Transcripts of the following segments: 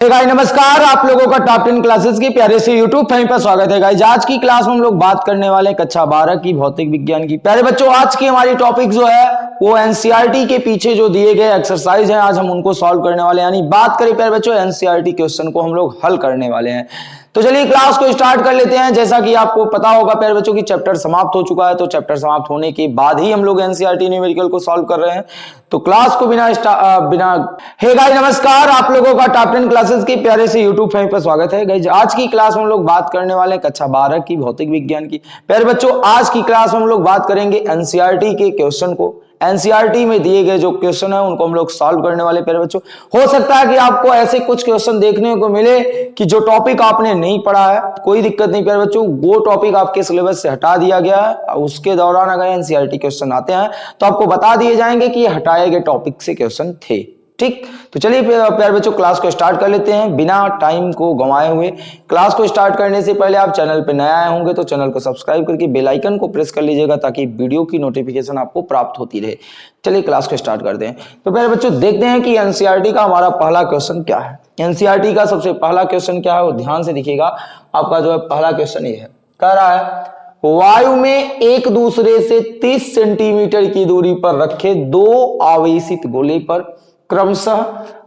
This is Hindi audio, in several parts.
गाइस नमस्कार, आप लोगों का टॉप 10 क्लासेस की प्यारे से यूट्यूब फैमिली पर स्वागत है। गाइस आज की क्लास में हम लोग बात करने वाले हैं कक्षा 12 की भौतिक विज्ञान की। प्यारे बच्चों, आज की हमारी टॉपिक जो है वो एनसीईआरटी के पीछे जो दिए गए एक्सरसाइज हैं आज हम उनको सॉल्व करने वाले हैं। यानी बात करें प्यारे बच्चों, एनसीईआरटी क्वेश्चन को हम लोग हल करने वाले हैं। तो चलिए क्लास को स्टार्ट कर लेते हैं। जैसा कि आपको पता होगा प्यारे बच्चों की चैप्टर समाप्त हो चुका है, तो चैप्टर समाप्त होने के बाद ही हम लोग एनसीईआरटी न्यूमेरिकल को सॉल्व कर रहे हैं। तो क्लास को बिना हे गाइस नमस्कार, आप लोगों का टॉप 10 क्लासेस की प्यारे से यूट्यूब फैमिली पर स्वागत है। गाइस आज की क्लास में हम लोग बात करने वाले हैं कक्षा 12 की भौतिक विज्ञान की। प्यारे बच्चों, आज की क्लास में हम लोग बात करेंगे एनसीईआरटी के क्वेश्चन को। एनसीईआरटी में दिए गए जो क्वेश्चन है उनको हम लोग सॉल्व करने वाले। प्यारे बच्चों, हो सकता है कि आपको ऐसे कुछ क्वेश्चन देखने को मिले कि जो टॉपिक आपने नहीं पढ़ा है, कोई दिक्कत नहीं प्यारे बच्चों, वो टॉपिक आपके सिलेबस से हटा दिया गया है। उसके दौरान अगर एनसीईआरटी क्वेश्चन आते हैं तो आपको बता दिए जाएंगे कि ये हटाए गए टॉपिक से क्वेश्चन थे। ठीक, तो चलिए प्यारे बच्चों क्लास को स्टार्ट कर लेते हैं बिना टाइम को गंवाए हुए। क्लास को स्टार्ट करने से पहले आप चैनल पे नए आए होंगे तो चैनल को सब्सक्राइब करके बेल आइकन को प्रेस कर लीजिएगा ताकि वीडियो की नोटिफिकेशन आपको प्राप्त होती रहे। चलिए क्लास को स्टार्ट करते हैं। तो प्यारे बच्चों देखते हैं कि एनसीईआरटी का हमारा पहला क्वेश्चन क्या है। एनसीईआरटी का सबसे पहला क्वेश्चन क्या है वो ध्यान से देखिएगा। आपका जो है पहला क्वेश्चन ये है, कह रहा है वायु में एक दूसरे से 30 सेंटीमीटर की दूरी पर रखे दो आवेशित गोले पर क्रमशः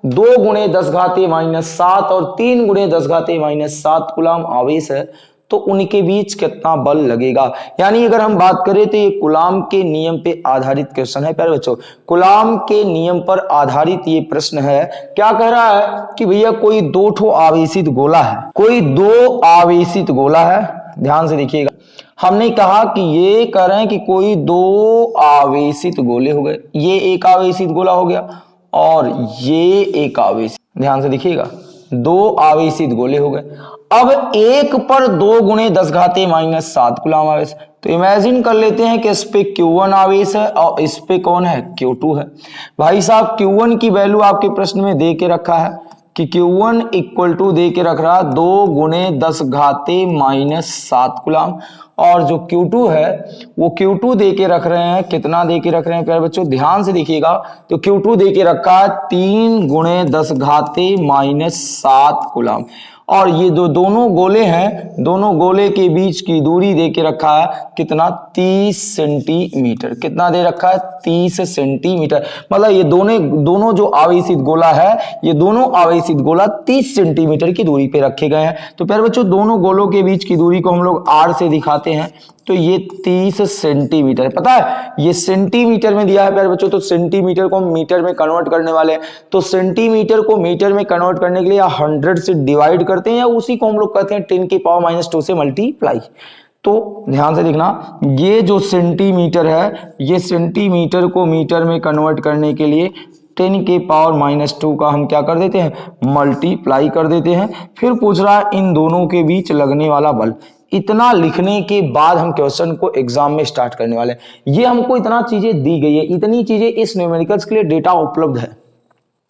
2 × 10⁻⁷ और 3 × 10⁻⁷ कूलम आवेश है, तो उनके बीच कितना बल लगेगा। यानी अगर हम बात करें तो ये कूलम के नियम पे आधारित क्वेश्चन है। प्यारे बच्चों, कूलम के नियम पर आधारित ये प्रश्न है। क्या कह रहा है कि भैया कोई दो ठो आवेशित गोला है, कोई दो आवेशित गोला है। ध्यान से देखिएगा, हमने कहा कि ये कह रहे हैं कि कोई दो आवेशित गोले हो गए, ये एक आवेशित गोला हो गया और ये एक आवेशित, ध्यान से देखिएगा, दो आवेशित गोले हो गए। अब एक पर 2 × 10⁻⁷ कूलम आवेश। तो इमेजिन कर लेते हैं कि इस पे Q1 आवेश है और इस पे कौन है, Q2 है। भाई साहब Q1 की वैल्यू आपके प्रश्न में दे के रखा है कि Q1 = दे के रख रहा 2 × 10⁻⁷ कूलम, और जो Q2 है वो Q2 दे के रख रहे हैं, कितना दे के रख रहे हैं प्यारे बच्चों, ध्यान से देखिएगा। तो Q2 दे के रखा है 3 × 10⁻⁷ कूलम, और ये जो दोनों गोले हैं, दोनों गोले के बीच की दूरी दे के रखा है कितना, 30 सेंटीमीटर। कितना दे रखा है, 30 सेंटीमीटर। मतलब ये दोनों जो आवेशित गोला है, ये दोनों आवेशित गोला 30 सेंटीमीटर की दूरी पे रखे गए हैं। तो प्यारे बच्चों दोनों गोलों के बीच की दूरी को हम लोग R से दिखाते हैं, तो ये 30 सेंटीमीटर। पता है ये सेंटीमीटर में दिया है प्यारे बच्चों, तो सेंटीमीटर को हम मीटर में कन्वर्ट करने वाले हैं। तो सेंटीमीटर को मीटर में कन्वर्ट करने के लिए या 100 से डिवाइड करते हैं या उसी को हम लोग कहते हैं 10⁻⁻² से मल्टीप्लाई। तो ध्यान से देखना, ये जो सेंटीमीटर है, ये सेंटीमीटर को मीटर में कन्वर्ट करने के लिए 10⁻⁻² का हम क्या कर देते हैं, मल्टीप्लाई कर देते हैं। फिर पूछ रहा है इन दोनों के बीच लगने वाला बल। इतना लिखने के बाद हम क्वेश्चन को एग्जाम में स्टार्ट करने वाले हैं। ये हमको इतना चीजें दी गई है, इतनी चीजें इस न्यूमेरिकल्स के लिए डेटा उपलब्ध है।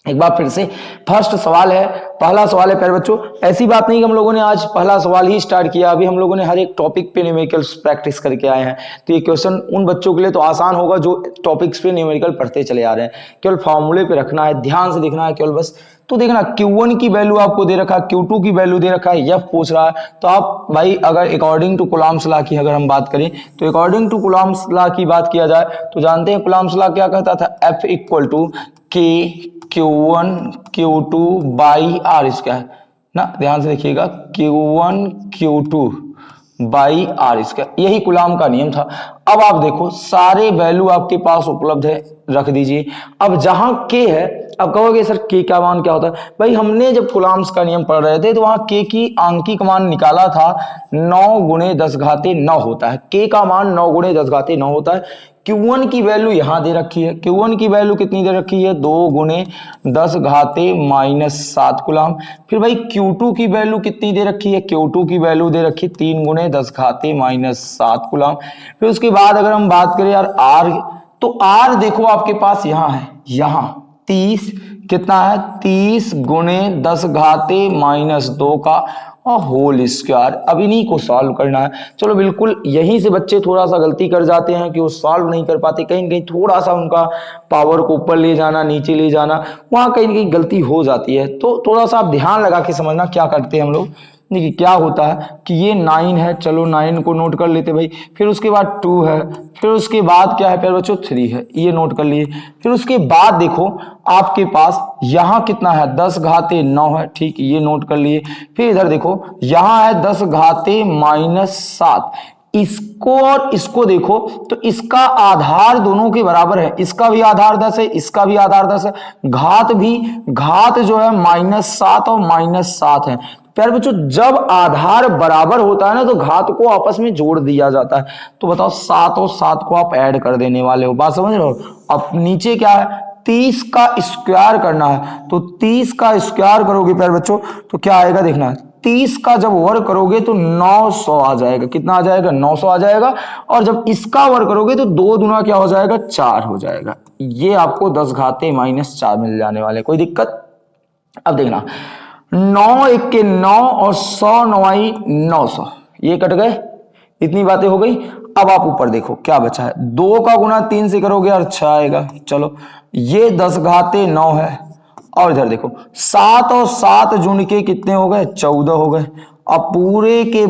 एक बार फिर से फर्स्ट सवाल है, पहला सवाल है प्यारे बच्चों। ऐसी बात नहीं कि हम लोगों ने आज पहला सवाल ही स्टार्ट किया, अभी हम लोगों ने हर एक टॉपिक पे न्यूमेरिकल्स प्रैक्टिस करके आए हैं। तो ये क्वेश्चन उन बच्चों के लिए तो आसान होगा जो टॉपिक्स पे न्यूमेरिकल पढ़ते चले आ रहे हैं। केवल फॉर्मूले पे रखना है, ध्यान से देखना है केवल बस। तो देखना Q1 की वैल्यू आपको दे रखा है, Q2 की वैल्यू दे रखा है, F पूछ रहा है। तो आप भाई अगर अकॉर्डिंग टू कूलम्ब्स लॉ की अगर हम बात करें, तो अकॉर्डिंग टू कूलम्ब्स लॉ की बात किया जाए तो जानते हैं कूलम्ब्स लॉ क्या कहता था, F = K Q1 Q2/r² ना। ध्यान से देखिएगा, Q1 Q2/r², यही कूलम्ब का नियम था। अब आप देखो सारे वैल्यू आपके पास उपलब्ध है, रख दीजिए। अब जहां K है, अब कहोगे सर K का मान क्या होता है, भाई हमने जब कूलम्ब्स का नियम पढ़ रहे थे तो वहां K की आंकिक मान निकाला था, 9 × 10⁹ होता है। K का मान 9 × 10⁹ होता है। Q1 की वैल्यू यहां दे रखी है, Q1 की वैल्यू कितनी दे रखी है, 2 × 10⁻⁷ कूलम। फिर भाई Q2 की वैल्यू कितनी दे रखी है, Q2 की वैल्यू दे रखी 3 × 10⁻⁷ कूलम। फिर उसके बाद अगर हम बात करें यार R, तो R देखो आपके पास यहां है, यहां 30, कितना है 30 गुणे 10 घाते माइनस 2 का और होल स्क्वायर। अब इन्हीं को सॉल्व करना है। चलो बिल्कुल यहीं से बच्चे थोड़ा सा गलती कर जाते हैं कि वो सॉल्व नहीं कर पाते, कहीं कहीं थोड़ा सा उनका पावर को ऊपर ले जाना नीचे ले जाना वहां कहीं ना कहीं गलती हो जाती है। तो थोड़ा सा आप ध्यान लगा के समझना क्या करते हैं हम लोग। देखिए क्या होता है कि ये 9 है, चलो 9 को नोट कर लेते भाई, फिर उसके बाद 2 है, फिर उसके बाद क्या है प्यारे बच्चों 3 है, ये नोट कर लिए। फिर उसके बाद देखो आपके पास यहाँ कितना है 10 घाते 9 है, ठीक, ये नोट कर लिए। फिर इधर देखो यहाँ है 10 घाते माइनस 7, इसको और इसको देखो तो इसका आधार दोनों के बराबर है, इसका भी आधार 10 है, इसका भी आधार 10 है, घात जो है -7 और -7 है। प्यारे बच्चों जब आधार बराबर होता है ना तो घात को आपस में जोड़ दिया जाता है। तो बताओ 7 और 7 को आप ऐड कर देने वाले हो, बात समझ रहे हो। अब नीचे क्या है 30 का स्क्वायर करना है, तो 30 का स्क्वायर करोगे प्यारे बच्चों तो क्या आएगा देखना, 30 का जब वर्ग करोगे तो 900 आ जाएगा। कितना आ जाएगा 900 आ जाएगा। और जब इसका वर्ग करोगे तो 2 दूना क्या हो जाएगा 4 हो जाएगा। ये आपको 10 घाते -4 मिल जाने वाले, कोई दिक्कत। अब देखना 9 1 के 9 और 100 9 900, ये कट गए, इतनी बातें हो गई। अब आप ऊपर देखो क्या बचा है, 2 का गुना 3 से करोगे और 6 आएगा। चलो ये 10 घाते 9 है। और इधर देखो 7 और 7 जुड़ के कितने हो गए 14 हो गए। अब पूरे के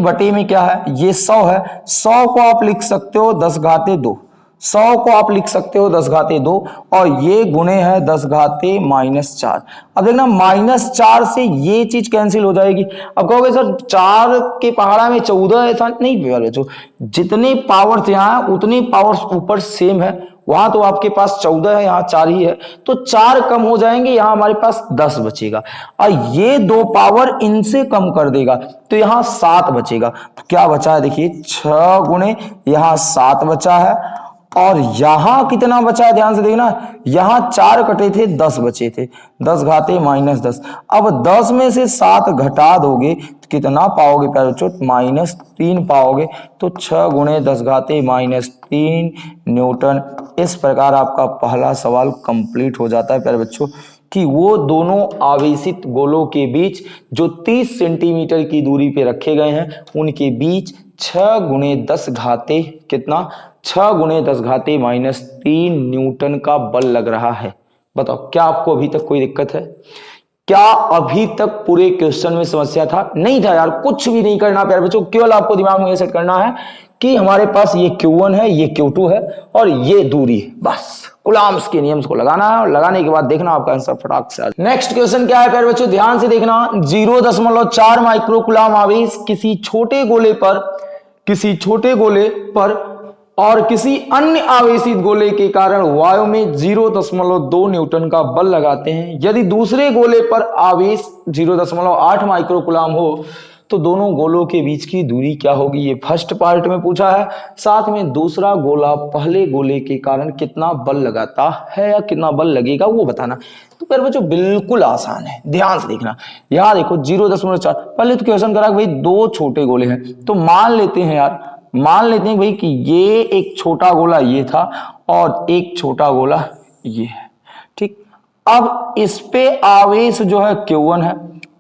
बटे में क्या है ये 100 है, 100 को आप लिख सकते हो 10 घाते 2, 100 को आप लिख सकते हो 10 घाते 2 और ये गुणे है 10 घाते -4। अब देखना -4 से ये चीज कैंसिल हो जाएगी। अब कहोगे सर 4 के पहाड़ा में 14 ऐसा नहीं बच्चों, जितने पावर्स यहाँ है उतने पावर्स ऊपर सेम है। वहां तो आपके पास 14 है, यहाँ 4 ही है, तो 4 कम हो जाएंगे, यहाँ हमारे पास 10 बचेगा और ये 2 पावर इनसे कम कर देगा तो यहाँ 7 बचेगा। तो क्या बचा है देखिए 6 गुणे यहाँ 7 बचा है और यहां कितना बचा है ध्यान से देखना, यहां 4 कटे थे 10 बचे थे, 10 घाते -10। अब 10 में से 7 घटा दोगे तो कितना पाओगे प्यारे बच्चों -3 पाओगे। तो 6 गुणे 10 घाते -3 न्यूटन। इस प्रकार आपका पहला सवाल कंप्लीट हो जाता है प्यारे बच्चों कि वो दोनों आवेशित गोलों के बीच जो 30 सेंटीमीटर की दूरी पे रखे गए हैं उनके बीच 6 गुणे 10 घाते कितना 6 गुणे 10 घाते -3 न्यूटन का बल लग रहा है। बताओ क्या आपको अभी तक कोई दिक्कत है? क्या अभी तक पूरे क्वेश्चन में समस्या था? नहीं था यार, कुछ भी नहीं करना प्यारे बच्चों, केवल आपको दिमाग में ये सेट करना है कि हमारे पास ये Q1 है, ये Q2 है और ये दूरी है, बस कुलाम्स के नियम को लगाना है और लगाने के बाद देखना आपका आंसर फटाक से आ जाए। नेक्स्ट क्वेश्चन क्या है प्यारे बच्चों, ध्यान से देखना। 0.4 माइक्रोकुलाम आवेश किसी छोटे गोले पर और किसी अन्य आवेशित गोले के कारण वायु में 0.2 न्यूटन का बल लगाते हैं। यदि दूसरे गोले पर आवेश 0.8 माइक्रोकुलाम हो तो दोनों गोलों के बीच की दूरी क्या होगी? ये फर्स्ट पार्ट में पूछा है। साथ में दूसरा गोला पहले गोले के कारण कितना बल लगाता है या कितना बल लगेगा वो बताना। तो प्यारे बच्चों बिल्कुल आसान है, ध्यान से देखना। यहाँ देखो 0.4, पहले तो क्वेश्चन करा भाई 2 छोटे गोले हैं, तो मान लेते हैं भाई कि ये एक छोटा गोला ये था और एक छोटा गोला ये है, ठीक। अब इस पे आवेश जो है Q1 है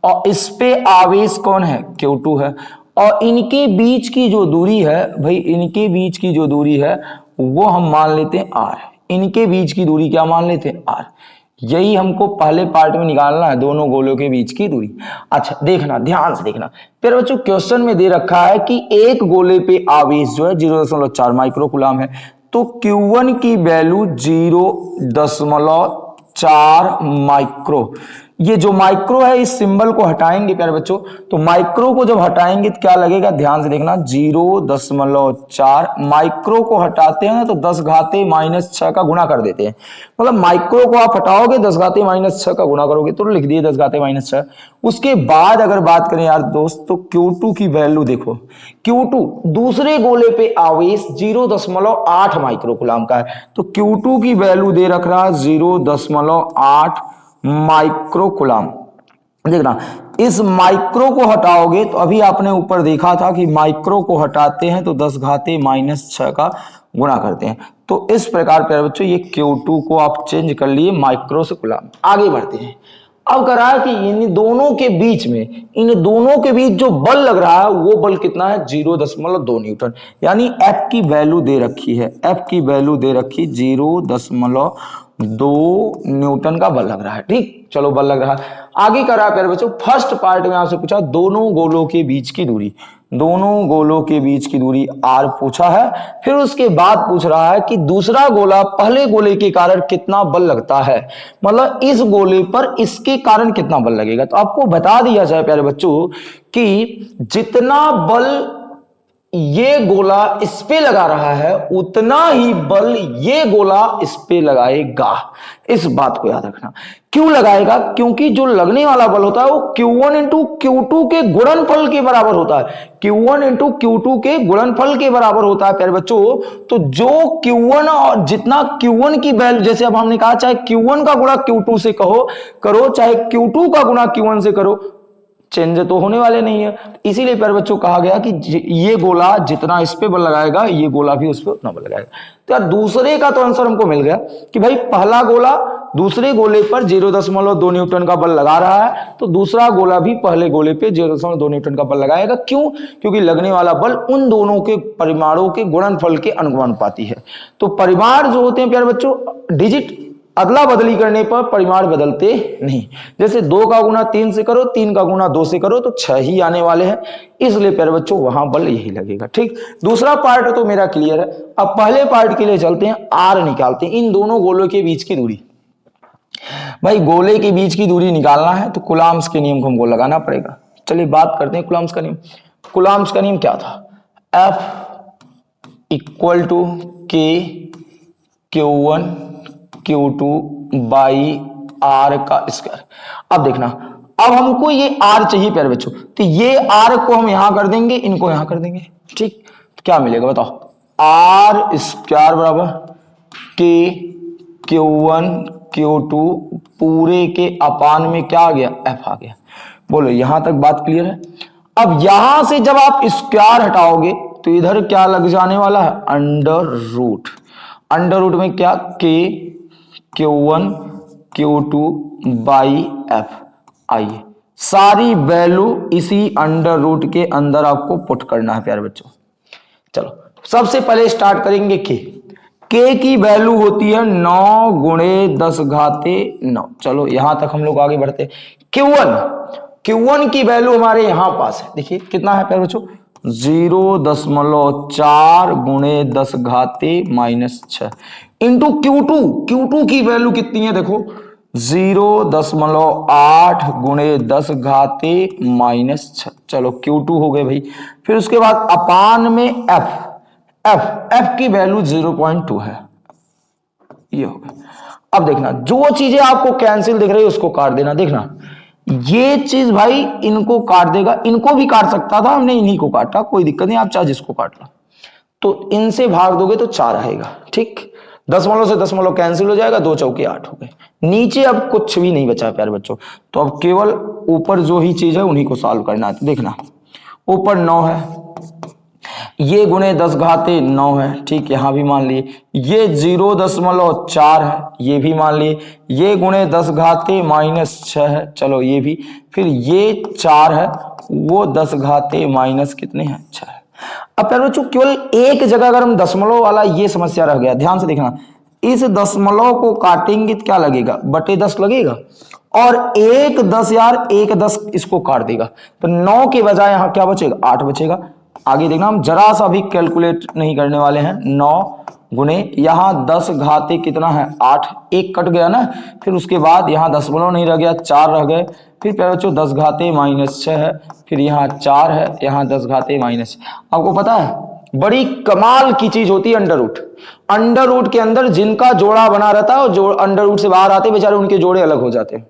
और इस पे आवेश कौन है Q2 है और इनके बीच की जो दूरी है भाई, इनके बीच की जो दूरी है वो हम मान लेते हैं R। इनके बीच की दूरी क्या मान लेते हैं R। यही हमको पहले पार्ट में निकालना है, दोनों गोलों के बीच की दूरी। अच्छा देखना, ध्यान से देखना। फिर बच्चों क्वेश्चन में दे रखा है कि एक गोले पे आवेश जो है 0.4 माइक्रोकुलाम है, तो Q1 की वैल्यू 0.4 माइक्रो। ये जो माइक्रो है इस सिंबल को हटाएंगे प्यारे बच्चों, तो माइक्रो को जब हटाएंगे तो क्या लगेगा, ध्यान से देखना। 0.4 माइक्रो को हटाते हैं तो 10 घाते -6 का गुणा कर देते हैं, मतलब माइक्रो को आप हटाओगे 10 घाते -6 का गुणा करोगे तो लिख दिए 10 घाते -6। उसके बाद अगर बात करें यार दोस्त तो Q2 की वैल्यू देखो, Q2 दूसरे गोले पे आवेश 0.8 माइक्रोकुलाम का है, तो Q2 की वैल्यू दे रख रहा है 0.8 माइक्रोकुलाम। देखना इस माइक्रो को हटाओगे तो अभी आपने ऊपर देखा था कि माइक्रो को हटाते हैं तो 10 घाते -6 का गुणा करते हैं। तो इस प्रकार प्यारे बच्चों ये Q2 को आप चेंज कर लिए माइक्रो से कूलम। आगे बढ़ते हैं। अब कह रहा है कि इन दोनों के बीच में, इन दोनों के बीच जो बल लग रहा है वो बल कितना है, 0.2 न्यूटन। यानी F की वैल्यू दे रखी है, F की वैल्यू दे रखी 0.2 न्यूटन का बल लग रहा है। ठीक, चलो बल लग रहा है। आगे कर रहा है प्यारे बच्चों, फर्स्ट पार्ट में आपसे पूछा दोनों गोलों के बीच की दूरी, दोनों गोलों के बीच की दूरी r पूछा है। फिर उसके बाद पूछ रहा है कि दूसरा गोला पहले गोले के कारण कितना बल लगता है, मतलब इस गोले पर इसके कारण कितना बल लगेगा। तो आपको बता दिया जाए प्यारे बच्चों कि जितना बल ये गोला इस पे लगा रहा है उतना ही बल ये गोला इस पे लगाएगा। इस बात को याद रखना। क्यों लगाएगा, क्योंकि जो लगने वाला बल होता है वो Q1 इंटू Q2 के गुणनफल के बराबर होता है। Q1 इंटू Q2 के गुणनफल के बराबर होता है प्यारे बच्चों। तो जो Q1 और जितना Q1 की वैल्यू, जैसे अब हमने कहा चाहे Q1 का गुणा Q2 से करो चाहे Q2 का गुणा Q1 से करो, चेंज तो होने वाले नहीं है। इसीलिए प्यारे बच्चों कहा गया कि ये गोला जितना इस पे बल लगाएगा ये गोला भी उस पे उतना बल लगाएगा। तो यार दूसरे का तो आंसर हमको मिल गया कि भाई पहला गोला दूसरे गोले पर 0.2 न्यूटन का बल लगा रहा है, तो दूसरा गोला भी पहले गोले पे 0.2 न्यूटन का बल लगाएगा। क्यों, क्योंकि लगने वाला बल उन दोनों के परिमाणों के गुणनफल के अनुपाती है। तो परिमाण जो होते हैं प्यारे बच्चों, डिजिट अदला बदली करने पर परिमाण बदलते नहीं। जैसे 2 का गुना 3 से करो, 3 का गुना 2 से करो तो 6 ही आने वाले हैं, इसलिए प्यारे बच्चों वहां बल यही लगेगा। ठीक, दूसरा पार्ट तो मेरा क्लियर है। अब पहले पार्ट के लिए चलते हैं, आर निकालते हैं, इन दोनों गोलों के बीच की दूरी। भाई गोले के बीच की दूरी निकालना है तो कूलम्ब्स के नियम को हमको लगाना पड़ेगा। चलिए बात करते हैं कूलम्ब्स का नियम। कूलम्ब्स का नियम क्या था, F equal to K Q1 Q2 by R का स्क्वायर। अब देखना, अब हमको ये R चाहिए प्यारे बच्चों, तो ये R को हम यहां कर देंगे, इनको यहां कर देंगे। ठीक, तो क्या मिलेगा बताओ, R स्क्वायर बराबर K Q1 Q2 पूरे के अपान में क्या आ गया, F आ गया। बोलो यहां तक बात क्लियर है। अब यहां से जब आप स्क्वायर हटाओगे तो इधर क्या लग जाने वाला है, अंडर रूट। अंडर रूट में क्या, K Q1 Q2 by F। आइए सारी वैल्यू इसी अंडर रूट के अंदर आपको पुट करना है प्यारे बच्चों। चलो सबसे पहले स्टार्ट करेंगे K की वैल्यू होती है 9 गुणे 10 घाते 9। चलो यहां तक हम लोग आगे बढ़ते हैं। Q1 की वैल्यू हमारे यहां पास है, देखिए कितना है प्यारे बच्चों, 0.4 गुणे 10 घाते -6 इंटू Q2 की वैल्यू कितनी है देखो, 0.8 गुणे 10 घाते -6। चलो Q2 हो गए भाई। फिर उसके बाद अपान में F की वैल्यू 0.2 है, ये हो गया। अब देखना जो चीजें आपको कैंसिल दिख रही है उसको काट देना। देखना ये चीज भाई इनको काट देगा, इनको भी काट सकता था, हमने इन्हीं को काटा, कोई दिक्कत नहीं, आप चाहे जिसको काट लो। तो इनसे भाग दोगे तो 4 आएगा। ठीक, दशमलव से दशमलव कैंसिल हो जाएगा, 2 चौके 8 हो गए। नीचे अब कुछ भी नहीं बचा प्यारे बच्चों, तो अब केवल ऊपर जो ही चीज है उन्हीं को सॉल्व करना है। तो देखना ऊपर 9 है, ये गुणे 10 घाते 9 है, ठीक, यहां भी मान लिए। ये 0.4 है, ये भी मान लिए। ये गुणे 10 घाते -6 है, चलो ये भी। फिर ये 4 है, वो 10 घाते माइनस कितने हैं, 6 है। अब प्यारे बच्चों केवल एक जगह अगर हम दशमलव वाला ये समस्या रह गया, ध्यान से देखना, इस दशमलव को काटेंगे तो क्या लगेगा, बटे 10 लगेगा, और 1 10 यार 1 10 इसको काट देगा, तो 9 के बजाय यहां क्या बचेगा, 8 बचेगा। आगे देखना, हम जरा सा भी कैलकुलेट नहीं करने वाले हैं। 9 गुणे यहां 10 घाते कितना है, 8, 1 कट गया ना, फिर उसके बाद यहां दशमलव नहीं रह गया, 4 रह गए। फिर प्यारे बच्चों 10 घाते -6 है, फिर यहाँ 4 है, यहाँ 10 घाते -6। आपको पता है बड़ी कमाल की चीज होती है अंडर रूट। अंडर रूट के अंदर जिनका जोड़ा बना रहता है और जो अंडर रूट से बाहर आते बेचारे उनके जोड़े अलग हो जाते हैं,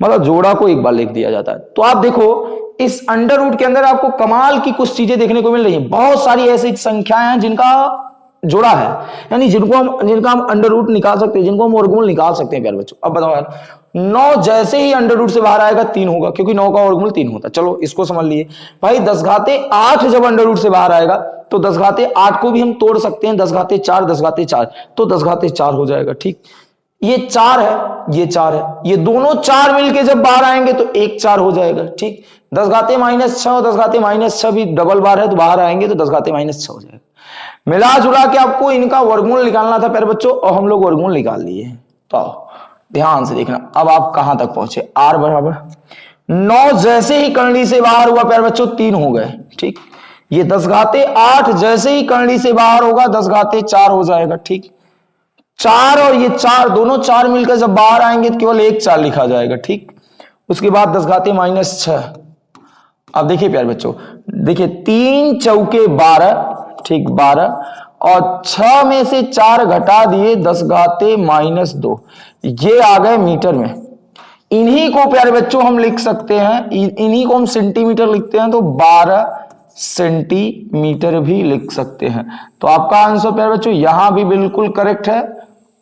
मतलब जोड़ा को एक बार लिख दिया जाता है। तो आप देखो इस अंडर रूट के अंदर आपको कमाल की कुछ चीजें देखने को मिल रही है। बहुत सारी ऐसी संख्याएं हैं जिनका जोड़ा है, यानी जिनका हम अंडर रूट निकाल सकते हैं, जिनको हम वर्गमूल निकाल सकते हैं प्यारे बच्चों। अब बताओ यार, 9 जैसे ही अंडर रूट से बाहर आएगा 3 होगा, क्योंकि 9 का वर्गमूल 3 होता है। चलो इसको समझ लिए भाई। 10⁸ जब अंडर रूट से बाहर आएगा तो 10⁸ को भी हम तोड़ सकते हैं, 10⁴ 10⁴ तो 10⁴ हो जाएगा। ठीक, ये 4 है, ये 4 है, ये दोनों 4 मिलके जब बाहर आएंगे तो 1 4 हो जाएगा। ठीक, 10⁻⁻6 और 10⁻⁻6 भी डबल बार है तो बाहर आएंगे तो 10⁻⁻6 हो जाएगा। मिला जुला के आपको इनका वर्गमूल निकालना था प्यारे बच्चों, और हम लोग वर्गमूल निकाल लिए। तो ध्यान से देखना, अब आप कहां तक पहुंचे। r बराबर 9 जैसे ही करनी से बाहर हुआ प्यारे बच्चों 3 हो गए। ठीक, ये 10⁸ जैसे ही करनी से बाहर होगा 10⁴ हो जाएगा। ठीक, 4 और ये 4 दोनों 4 मिलकर जब बाहर आएंगे तो केवल 1 4 लिखा जाएगा। ठीक, उसके बाद 10⁻⁻6। अब देखिए प्यारे बच्चों, देखिए 3 चौके 12, ठीक 12, और 6 में से 4 घटा दिए 10⁻⁻2, ये आ गए मीटर में। इन्हीं को प्यारे बच्चों हम लिख सकते हैं, इन्हीं को हम सेंटीमीटर लिखते हैं तो 12 सेंटीमीटर भी लिख सकते हैं। तो आपका आंसर प्यारे बच्चों यहां भी बिल्कुल करेक्ट है,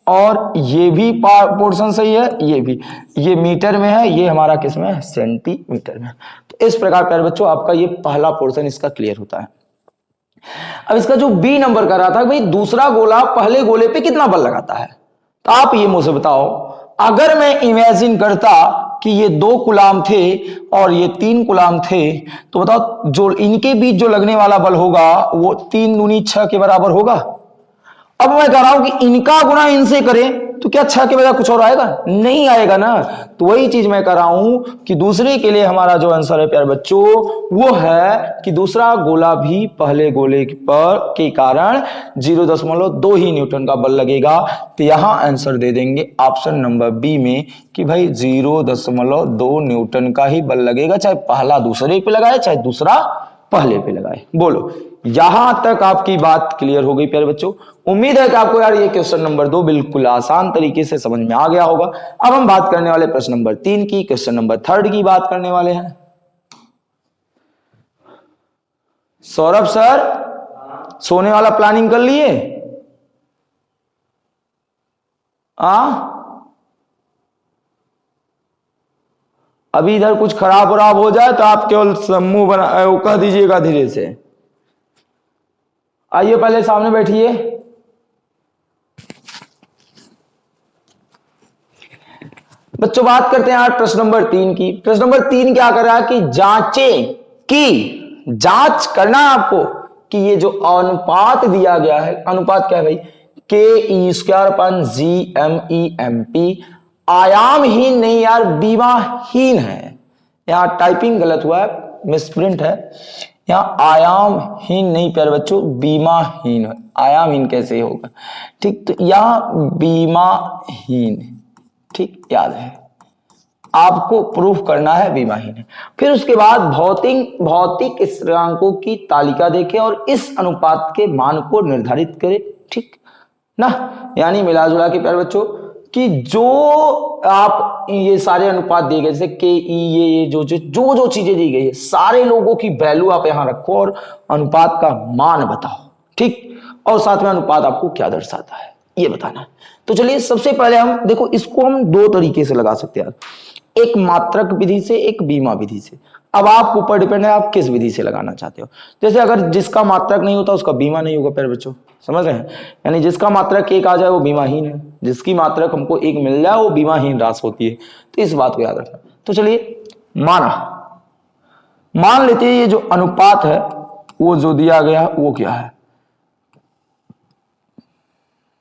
और ये भी पोर्शन सही है, ये भी, ये मीटर में है, ये हमारा किस में है, सेंटीमीटर में। तो इस प्रकार प्यारे बच्चों आपका ये पहला पोर्शन इसका क्लियर होता है। अब इसका जो बी नंबर कर रहा था भाई, दूसरा गोला पहले गोले पे कितना बल लगाता है। तो आप ये मुझे बताओ, अगर मैं इमेजिन करता कि ये 2 कूलाम थे और ये 3 कूलाम थे, तो बताओ जो इनके बीच जो लगने वाला बल होगा वो 3 दूनी 6 के बराबर होगा। अब मैं कह रहा हूं कि इनका गुणा इनसे करें तो क्या 6 के बजाय कुछ और आएगा, नहीं आएगा ना। तो वही चीज मैं कह रहा हूं कि दूसरे के लिए हमारा जो आंसर है प्यारे बच्चों वो है कि दूसरा गोला भी पहले गोले पर के कारण 0.2 ही न्यूटन का बल लगेगा। तो यहां आंसर दे देंगे ऑप्शन नंबर बी में कि भाई 0.2 न्यूटन का ही बल लगेगा, चाहे पहला दूसरे पे लगाए चाहे दूसरा पहले पे लगाए। बोलो, यहां तक आपकी बात क्लियर हो गई प्यारे बच्चों। उम्मीद है कि आपको यार ये क्वेश्चन नंबर 2 बिल्कुल आसान तरीके से समझ में आ गया होगा। अब हम बात करने वाले प्रश्न नंबर 3 की, क्वेश्चन नंबर 3 की बात करने वाले हैं। सौरभ सर, सोने वाला प्लानिंग कर लिए? अभी इधर कुछ खराब वराब हो जाए तो आप केवल समूह बना कह दीजिएगा धीरे से। आइए पहले सामने बैठिए। बच्चों बात करते हैं आज प्रश्न नंबर 3 की। प्रश्न नंबर 3 क्या कर रहा है कि जांचें कि जांच करना है आपको कि ये जो अनुपात दिया गया है, अनुपात क्या है भाई, KE²/GMEMP आयामहीन नहीं यार, बीमाहीन है। यहां टाइपिंग गलत हुआ है, मिसप्रिंट है। यहां आयामहीन नहीं प्यारे बच्चों, बीमाहीन है। आयामहीन कैसे होगा, ठीक, तो यहां बीमाहीन, ठीक, याद है आपको प्रूफ करना है बीमाहीन है। फिर उसके बाद भौतिक स्थिरांकों की तालिका देखें और इस अनुपात के मान को निर्धारित करें, ठीक ना। यानी मिला जुला के प्यारे बच्चों कि जो आप ये सारे अनुपात दिए गए, जैसे के ई, ये जो चीजें दी गई है, सारे लोगों की वैल्यू आप यहां रखो और अनुपात का मान बताओ, ठीक, और साथ में अनुपात आपको क्या दर्शाता है ये बताना है। तो चलिए सबसे पहले हम देखो, इसको हम 2 तरीके से लगा सकते हैं, एक मात्रक विधि से, एक बीमा विधि से। अब आप ऊपर डिपेंड है आप किस विधि से लगाना चाहते हो। जैसे अगर जिसका मात्रक नहीं होता उसका बीमा नहीं होगा प्यारे बच्चों, समझ रहे हैं। यानी जिसका मात्रक 1 आ जाए वो बीमाहीन है, जिसकी मात्रक हमको 1 मिल जाए वो बीमाहीन राशि होती है। तो इस बात को याद रखना। तो चलिए मान लेते हैं ये जो अनुपात है वो जो दिया गया वो क्या है,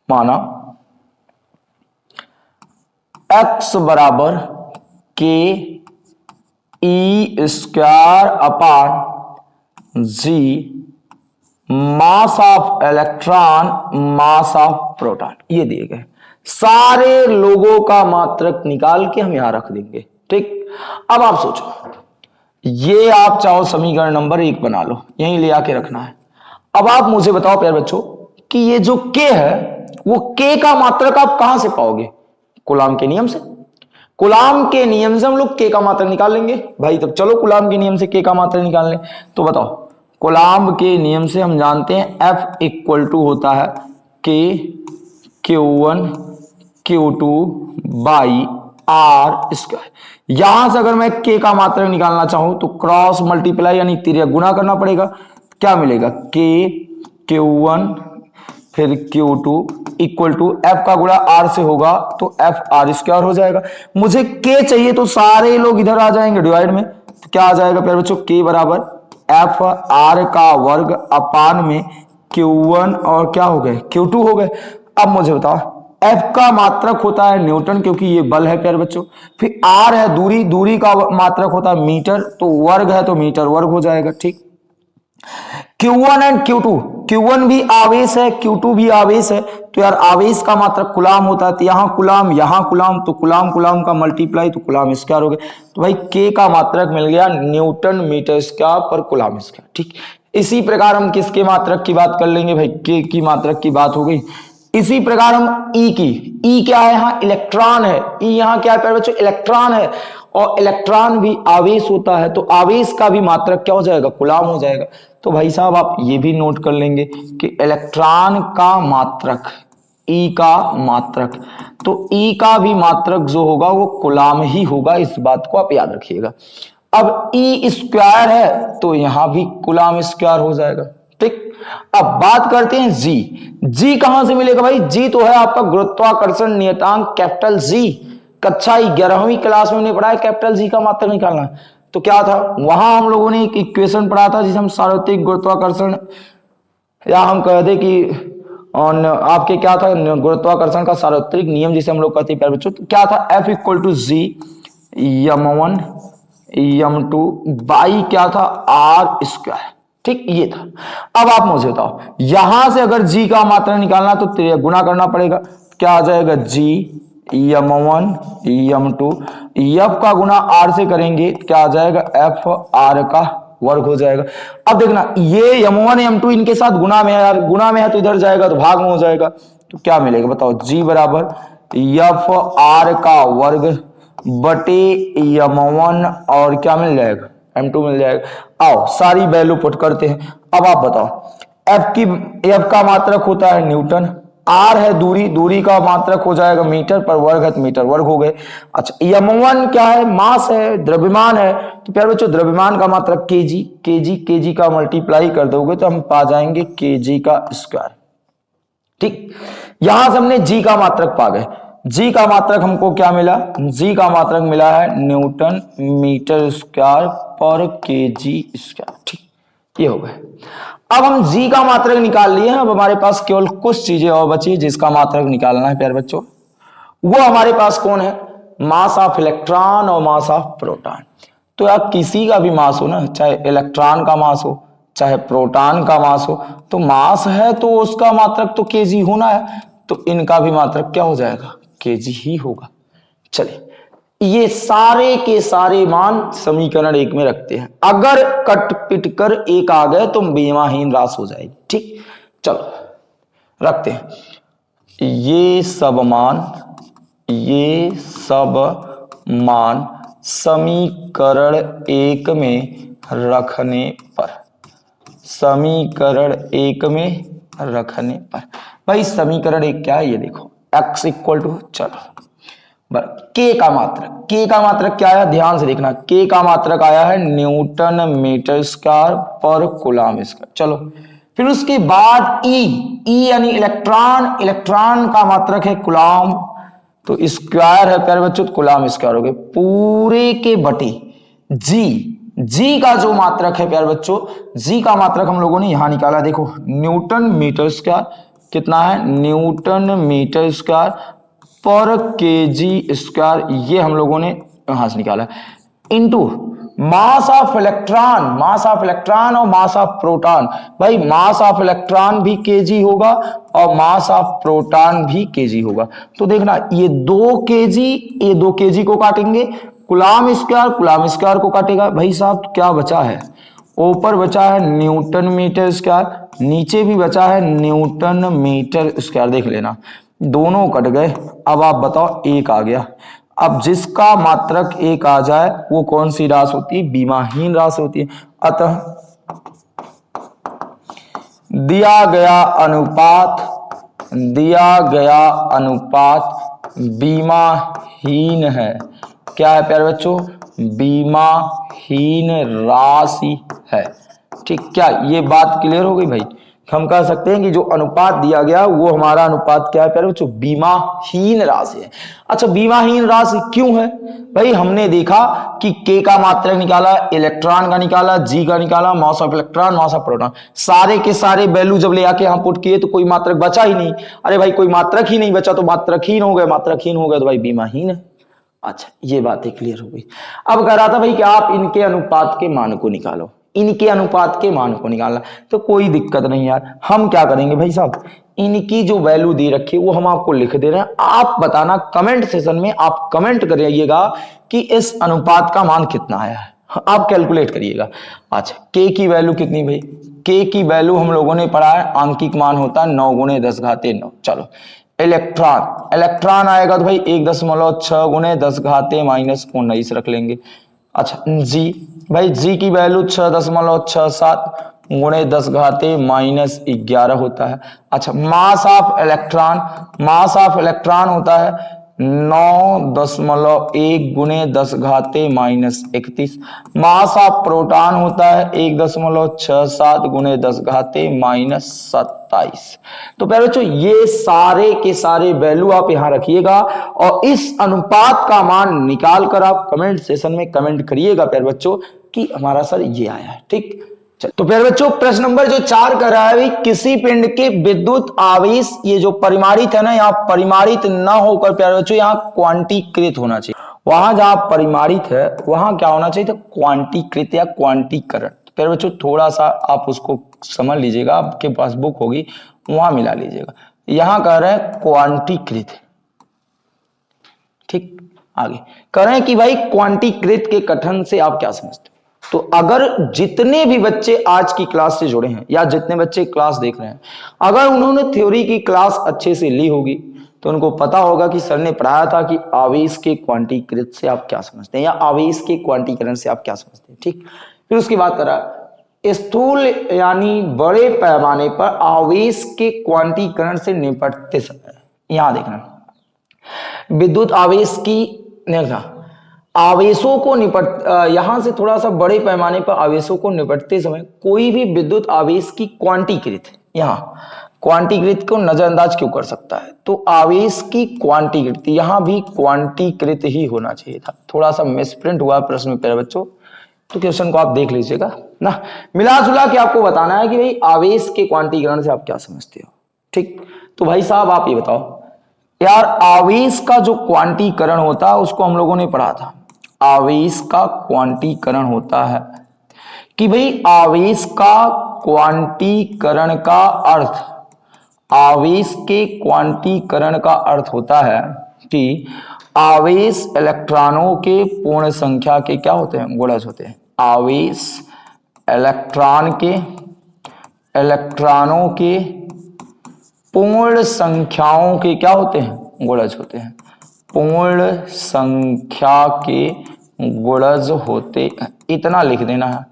माना x बराबर KE²/G mass of electron mass of proton, ये दिए गए। सारे लोगों का मात्रक निकाल के हम यहां रख देंगे, ठीक। अब आप सोचो, ये आप चाहो समीकरण नंबर 1 बना लो, यहीं ले आके रखना है। अब आप मुझे बताओ प्यारे बच्चों कि ये जो K है वो K का मात्रक आप कहां से पाओगे, कूलाम के नियम से। कूलाम के नियम से हम लोग K का मात्रक निकाल लेंगे भाई। तब चलो कूलाम के नियम से K का मात्रक निकाल लें। तो बताओ, कूलाम के नियम से हम जानते हैं F इक्वल टू होता है K Q1 Q2 by are square. यहां से अगर मैं के का मात्रक निकालना चाहूं तो क्रॉस मल्टीप्लाई यानी तिर्यक गुना करना पड़ेगा। क्या मिलेगा? के Q1 फिर Q2 इक्वल टू एफ का गुणा आर से होगा तो एफ आर स्क्वायर हो जाएगा। मुझे के चाहिए तो सारे लोग इधर आ जाएंगे डिवाइड में, तो क्या आ जाएगा प्यारे बच्चों? के बराबर एफ आर का वर्ग अपान में Q1 और क्या हो गए? Q2 हो गए। अब मुझे बताओ एफ का मात्रक होता है न्यूटन क्योंकि ये बल है प्यारे बच्चों, फिर आर है दूरी, दूरी का मात्रक होता है मीटर, तो वर्ग है तो मीटर वर्ग हो जाएगा। ठीक, Q1 एंड Q2, Q1 भी आवेश है Q2 भी आवेश है, तो यार आवेश का मात्रक कुलाम होता है, तो यहां कुलाम, तो कुलाम कुलाम का मल्टीप्लाई तो कुलाम स्क्वायर हो गए। तो भाई के का मात्रक मिल गया न्यूटन मीटर स्क्वायर पर कुलाम स्क्वायर। ठीक, इसी प्रकार हम किसके मात्रक की बात कर लेंगे भाई? के की मात्रक की बात हो गई। इसी प्रकार हम ई की, ई क्या है? यहाँ इलेक्ट्रॉन है, ई यहाँ क्या है बच्चों? इलेक्ट्रॉन है, और इलेक्ट्रॉन भी आवेश होता है, तो आवेश का भी मात्रक क्या हो जाएगा? कुलाम हो जाएगा। तो भाई साहब आप ये भी नोट कर लेंगे कि इलेक्ट्रॉन का मात्रक, ई का मात्रक, तो ई का भी मात्रक जो होगा वो कुलाम ही होगा, इस बात को आप याद रखिएगा। अब ई स्क्वायर है तो यहां भी कुलाम स्क्वायर हो जाएगा। ठीक, अब बात करते हैं जी। जी कहां से मिलेगा भाई? जी तो है आपका गुरुत्वाकर्षण नियतांक कैपिटल जी। कक्षा 11वीं क्लास में हमने पढ़ा है कैपिटल जी का मात्रक निकालना। तो क्या था वहां हम लोगों ने एक इक्वेशन पढ़ा था जिसे हम सार्वत्रिक गुरुत्वाकर्षण, या हम कहते कि और आपके क्या था गुरुत्वाकर्षण का सार्वत्रिक नियम जिसे हम लोग कहते हैं प्यारे बच्चों, तो क्या था? F equal to G m1 m2 by क्या था? R square. ठीक, ये था। अब आप मुझे बताओ यहां से अगर जी का मात्रक निकालना तो गुना करना पड़ेगा। क्या आ जाएगा? जी m1 m2 एफ का गुना आर से करेंगे क्या आ जाएगा? एफ आर का वर्ग हो जाएगा। अब देखना ये m1 m2 इनके साथ गुना में है यार, गुना में है तो इधर जाएगा तो भाग में हो जाएगा, तो क्या मिलेगा बताओ? जी बराबर एफ आर का वर्ग बटे m1 और क्या मिल जाएगा? m2 मिल जाएगा। आओ सारी वैल्यू पुट करते हैं। अब आप बताओ एफ का मात्रक होता है न्यूटन, आर है दूरी, दूरी का मात्रक हो जाएगा मीटर, पर वर्ग है तो मीटर वर्ग हो गए। अच्छा m1 क्या है? मास है, द्रव्यमान है, तो प्यारे बच्चों द्रव्यमान का मात्रक केजी, केजी का मल्टीप्लाई कर दोगे तो हम पा जाएंगे केजी का स्क्वायर। ठीक, यहां से हमने जी का मात्रक पा गए। जी का मात्रक हमको क्या मिला? जी का मात्रक मिला है न्यूटन मीटर स्क्वायर पर केजी स्क्वायर। ठीक, ये हो गए। अब हम जी का मात्रक निकाल लिए हैं, अब हमारे पास केवल कुछ चीजें और बची जिसका मात्रक निकालना है प्यारे बच्चों। वो हमारे पास कौन है? मास ऑफ इलेक्ट्रॉन और मास ऑफ प्रोटॉन। तो यार किसी का भी मास हो ना, चाहे इलेक्ट्रॉन का मास हो चाहे प्रोटॉन का मास हो, तो मास है तो उसका मात्रक तो केजी होना है, तो इनका भी मात्रक क्या हो जाएगा? केजी ही होगा। चलिए ये सारे के सारे मान समीकरण एक में रखते हैं, अगर कट पिट कर एक आ गए तो बीमाहीन राशि हो जाएगी। ठीक, चलो रखते हैं ये सब मान समीकरण एक में रखने पर, समीकरण एक में रखने पर भाई समीकरण एक क्या है ये देखो, x इक्वल टू, चलो के का मात्रक क्या आया? ध्यान से देखना, के का मात्रक आया है न्यूटन मीटर स्क्वायर पर कूलम स्क्वायर। चलो फिर उसके बाद ई यानी इलेक्ट्रॉन का मात्रक है कूलम, तो स्क्वायर है प्यारे बच्चों, तो कूलम स्क्वायर हो गए पूरे के बटे जी का जो मात्रक है प्यारे बच्चों, जी का मात्रक हम लोगों ने यहां निकाला, देखो न्यूटन मीटर स्क्वायर कितना है? न्यूटन मीटर स्क्वायर पर केजी स्क्वायर, ये हम लोगों ने यहां से निकाला, इनटू मास ऑफ इलेक्ट्रॉन और मास ऑफ प्रोटॉन। भाई मास ऑफ इलेक्ट्रॉन भी केजी होगा और मास ऑफ प्रोटॉन भी केजी होगा। तो देखना ये 2 केजी को काटेंगे, कूलम स्क्वायर को काटेगा। भाई साहब क्या बचा है? ऊपर बचा है न्यूटन मीटर स्क्वायर, नीचे भी बचा है न्यूटन मीटर स्क्वायर, देख लेना दोनों कट गए। अब आप बताओ एक आ गया। अब जिसका मात्रक एक आ जाए वो कौन सी राशि होती है? बीमाहीन राशि होती है। अतः दिया गया अनुपात बीमाहीन है। क्या है प्यारे बच्चों? बीमाहीन राशि है। ठीक, क्या ये बात क्लियर हो गई भाई? हम कह सकते हैं कि जो अनुपात दिया गया वो हमारा अनुपात क्या है प्यारे बच्चों? बीमाहीन राशि है। अच्छा, बीमाहीन राशि क्यों है भाई? हमने देखा कि के का मात्रक निकाला, इलेक्ट्रॉन का निकाला, जी का निकाला, mass of electron, mass of proton, सारे के सारे वैल्यू जब ले आके हम पुट किए तो कोई मात्रक बचा ही नहीं। अरे भाई कोई मात्रक ही नहीं बचा तो मात्रकहीन हो गए, मात्रकहीन हो गए तो भाई बीमाहीन है। अच्छा, ये बातें क्लियर हो गई। अब कह रहा था भाई कि आप इनके अनुपात के मान को निकालो, इनके अनुपात के मान को निकालना। तो कोई दिक्कत नहीं यार, हम क्या करेंगे भाई साहब, इनकी जो वैल्यू दे रखी है वो हम आपको लिख दे रहे हैं। आप बताना कमेंट सेशन में, आप कमेंट करिएगा कि इस अनुपात का मान कितना आया है, आप कैलकुलेट करिएगा। अच्छा, के की वैल्यू कितनी भाई? के की वैल्यू हम लोगों ने पढ़ा है, आंकिक मान होता है 9 गुणे 10 घाते 9। चलो, इलेक्ट्रॉन, इलेक्ट्रॉन आएगा तो भाई 1.6 गुणे 10 घाते -19 रख लेंगे। अच्छा, जी भाई, जी की वैल्यू 6.67 गुणे 10 घाते -11 होता है। अच्छा, mass of electron, mass of electron होता है 9.1 गुणे 10 घाते -31। मास ऑफ प्रोटॉन होता है 1.67 गुणे 10 घाते -27। तो प्यारे बच्चों, ये सारे के सारे वैल्यू आप यहां रखिएगा और इस अनुपात का मान निकाल कर आप कमेंट सेशन में कमेंट करिएगा प्यारे बच्चों कि हमारा सर ये आया है। ठीक, तो प्यारे बच्चों प्रश्न नंबर जो 4 कर रहा है भाई, किसी पिंड के विद्युत आवेश, ये जो परिमाणित है ना, यहाँ परिमाणित ना होकर प्यारे बच्चों यहाँ क्वांटीकृत होना चाहिए। वहां जहां परिमाणित है वहां क्या होना चाहिए था? क्वांटीकृत या क्वांटीकरण। प्यारे बच्चों थोड़ा सा आप उसको समझ लीजिएगा, आपके पास बुक होगी वहां मिला लीजिएगा। यहां कह रहे हैं क्वांटीकृत। ठीक, आगे कह रहे हैं कि भाई क्वांटीकृत के कथन से आप क्या समझते हो? तो अगर जितने भी बच्चे आज की क्लास से जुड़े हैं या जितने बच्चे क्लास देख रहे हैं, अगर उन्होंने थ्योरी की क्लास अच्छे से ली होगी तो उनको पता होगा कि सर ने पढ़ाया था कि आवेश के क्वांटीकृत से आप क्या समझते हैं या आवेश के क्वांटीकरण से आप क्या समझते हैं। ठीक, फिर उसकी बात करा स्थूल यानी बड़े पैमाने पर आवेश के क्वांटीकरण से निपटते समय, यहां देखना विद्युत आवेश की आवेशों को यहां से थोड़ा सा बड़े पैमाने पर आवेशों को निपटते समय कोई भी विद्युत आवेश की क्वांटीकृत, यहां क्वांटीकृत को नजरअंदाज क्यों कर सकता है? तो आवेश की क्वांटीकृत, यहां भी क्वांटीकृत ही होना चाहिए था। थोड़ा सा मिसप्रिंट हुआ प्रश्न में प्यारे बच्चों, तो क्वेश्चन को आप देख लीजिएगा ना। मिला जुला के आपको बताना है कि भाई आवेश के क्वांटीकरण से आप क्या समझते हो। ठीक, तो भाई साहब आप ये बताओ यार, आवेश का जो क्वांटीकरण होता है उसको हम लोगों ने पढ़ा था। आवेश का क्वांटीकरण होता है कि भाई आवेश का क्वांटीकरण का अर्थ, आवेश के क्वांटीकरण का अर्थ होता है कि आवेश इलेक्ट्रॉनों के पूर्ण संख्या के क्या होते हैं? गुणज होते हैं। आवेश इलेक्ट्रॉनों के पूर्ण संख्याओं के क्या होते हैं? गुणज होते हैं। पूर्ण संख्या के गुणज होते हैं, इतना लिख देना है,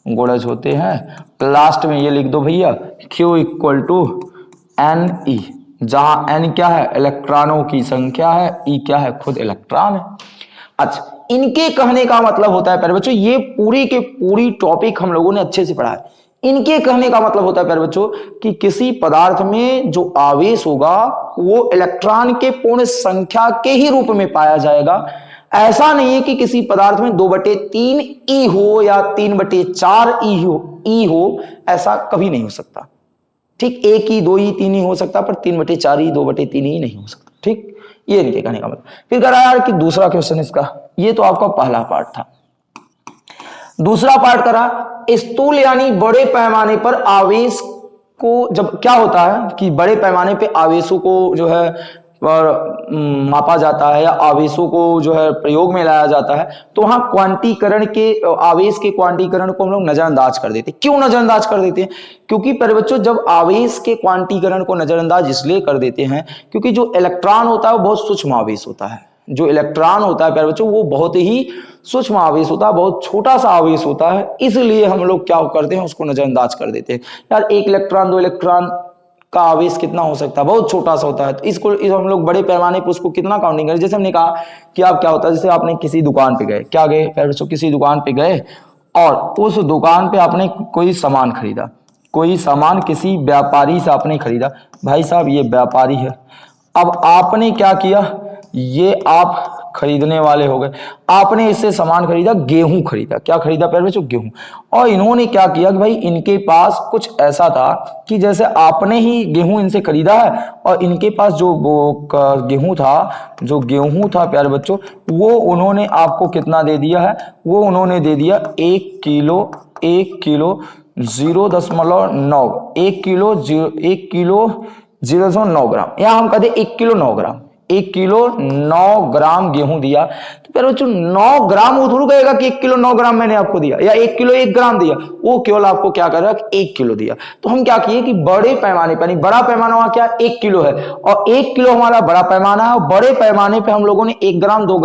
गुणज होते हैं। लास्ट में ये लिख दो भैया Q = Ne, जहां n क्या है? इलेक्ट्रॉनों की संख्या है, E क्या है? खुद इलेक्ट्रॉन है। अच्छा, इनके कहने का मतलब होता है प्यारे बच्चों, ये पूरी के पूरी टॉपिक हम लोगों ने अच्छे से पढ़ा है। इनके कहने का मतलब होता है प्यारे बच्चों कि किसी पदार्थ में जो आवेश होगा वो इलेक्ट्रॉन के पूर्ण संख्या के ही रूप में पाया जाएगा। ऐसा नहीं है कि किसी पदार्थ में 2/3 E हो या 3/4 E हो, ऐसा कभी नहीं हो सकता। ठीक, 1 E 2 E 3 E हो सकता, पर 3/4 E 2/3 E नहीं हो सकता। ठीक, ये इनके कहने का मतलब। फिर कह रहा है यार कि दूसरा क्वेश्चन इसका, ये तो आपका पहला पार्ट था। दूसरा पार्ट करा स्थूल यानी बड़े पैमाने पर आवेश को, जब क्या होता है कि बड़े पैमाने पे आवेशों को जो है मापा जाता है या आवेशों को जो है प्रयोग में लाया जाता है, तो वहां क्वांटीकरण के, आवेश के क्वांटीकरण को हम लोग नजरअंदाज कर देते हैं। क्यों नजरअंदाज कर देते हैं? क्योंकि प्यारे बच्चों जब आवेश के क्वांटीकरण को नजरअंदाज इसलिए कर देते हैं क्योंकि जो इलेक्ट्रॉन होता है वो बहुत सूक्ष्म आवेश होता है। जो इलेक्ट्रॉन होता है प्यारे बच्चों वो बहुत ही सूक्ष्म आवेश होता है, बहुत छोटा सा आवेश होता है, इसलिए हम लोग क्या करते हैं उसको नजरअंदाज कर देते हैं। यार 1 इलेक्ट्रॉन 2 इलेक्ट्रॉन का आवेश कितना हो सकता है, बहुत छोटा सा होता है। तो इसको हम लोग बड़े पैमाने पर उसको कितना काउंटिंग करें। जैसे हमने कहा कि आप क्या होता है, जैसे आपने किसी दुकान पे गए, क्या गए प्यारे बच्चों, किसी दुकान पे गए और उस दुकान पे आपने कोई सामान खरीदा, कोई सामान किसी व्यापारी से आपने खरीदा। भाई साहब ये व्यापारी है, अब आपने क्या किया, ये आप खरीदने वाले हो गए, आपने इससे सामान खरीदा, गेहूं खरीदा। क्या खरीदा प्यारे बच्चों, गेहूं। और इन्होंने क्या किया कि भाई इनके पास कुछ ऐसा था कि जैसे आपने ही गेहूं इनसे खरीदा है और इनके पास जो वो जो गेहूं था प्यारे बच्चों, वो उन्होंने आपको कितना दे दिया है, वो उन्होंने दे दिया 1 किलो 0.9, 1 किलो 0.9 ग्राम, या हम कहते 1 किलो 9 ग्राम, 1 किलो 9 ग्राम गेहूं दिया। तो प्यारे बच्चों 9 ग्राम वो थोड़ा कहेगा कि 1 किलो 9 ग्राम मैंने आपको दिया, या 1 किलो 1 ग्राम दिया, वो केवल आपको क्या कर रहा है, 1 किलो दिया। तो हम क्या किए कि बड़े पैमाने पर, बड़ा पैमाना वहां क्या 1 किलो है और 1 किलो हमारा बड़ा पैमाना है, और बड़े पैमाने पे हम लोगों ने 1 ग्राम 2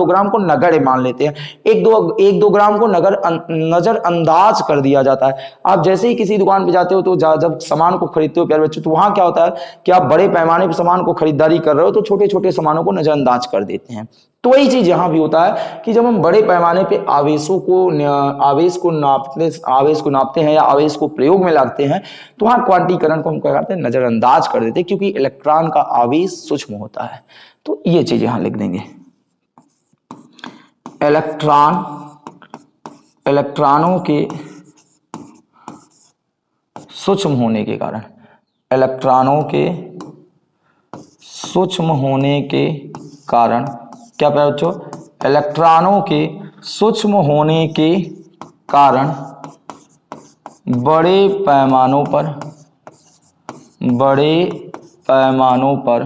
ग्राम को नगण्य मान लेते हैं, 1-2 ग्राम को नजरअंदाज कर दिया जाता है। आप जैसे ही किसी दुकान पे जाते हो तो जब सामान को खरीदते हो प्यारे बच्चों, तो वहां क्या होता है कि आप बड़े पैमाने पर सामान को खरीदारी कर रहे हो तो छोटे छोटे सामानों को नजरअंदाज कर देते हैं। तो वही चीज यहां भी होता है कि जब हम बड़े पैमाने पे आवेश को नापते हैं या आवेश को प्रयोग में लाते हैं, तो वहां क्वांटीकरण को हम क्या करते हैं, नजरअंदाज कर देते हैं, क्योंकि इलेक्ट्रॉन का आवेश सूक्ष्म होता है। तो ये चीज यहां लिख देंगे, इलेक्ट्रॉनों के सूक्ष्म होने के कारण, इलेक्ट्रॉनों के सूक्ष्म होने के कारण, क्या प्यारे बच्चों, इलेक्ट्रॉनों के सूक्ष्म होने के कारण बड़े पैमानों पर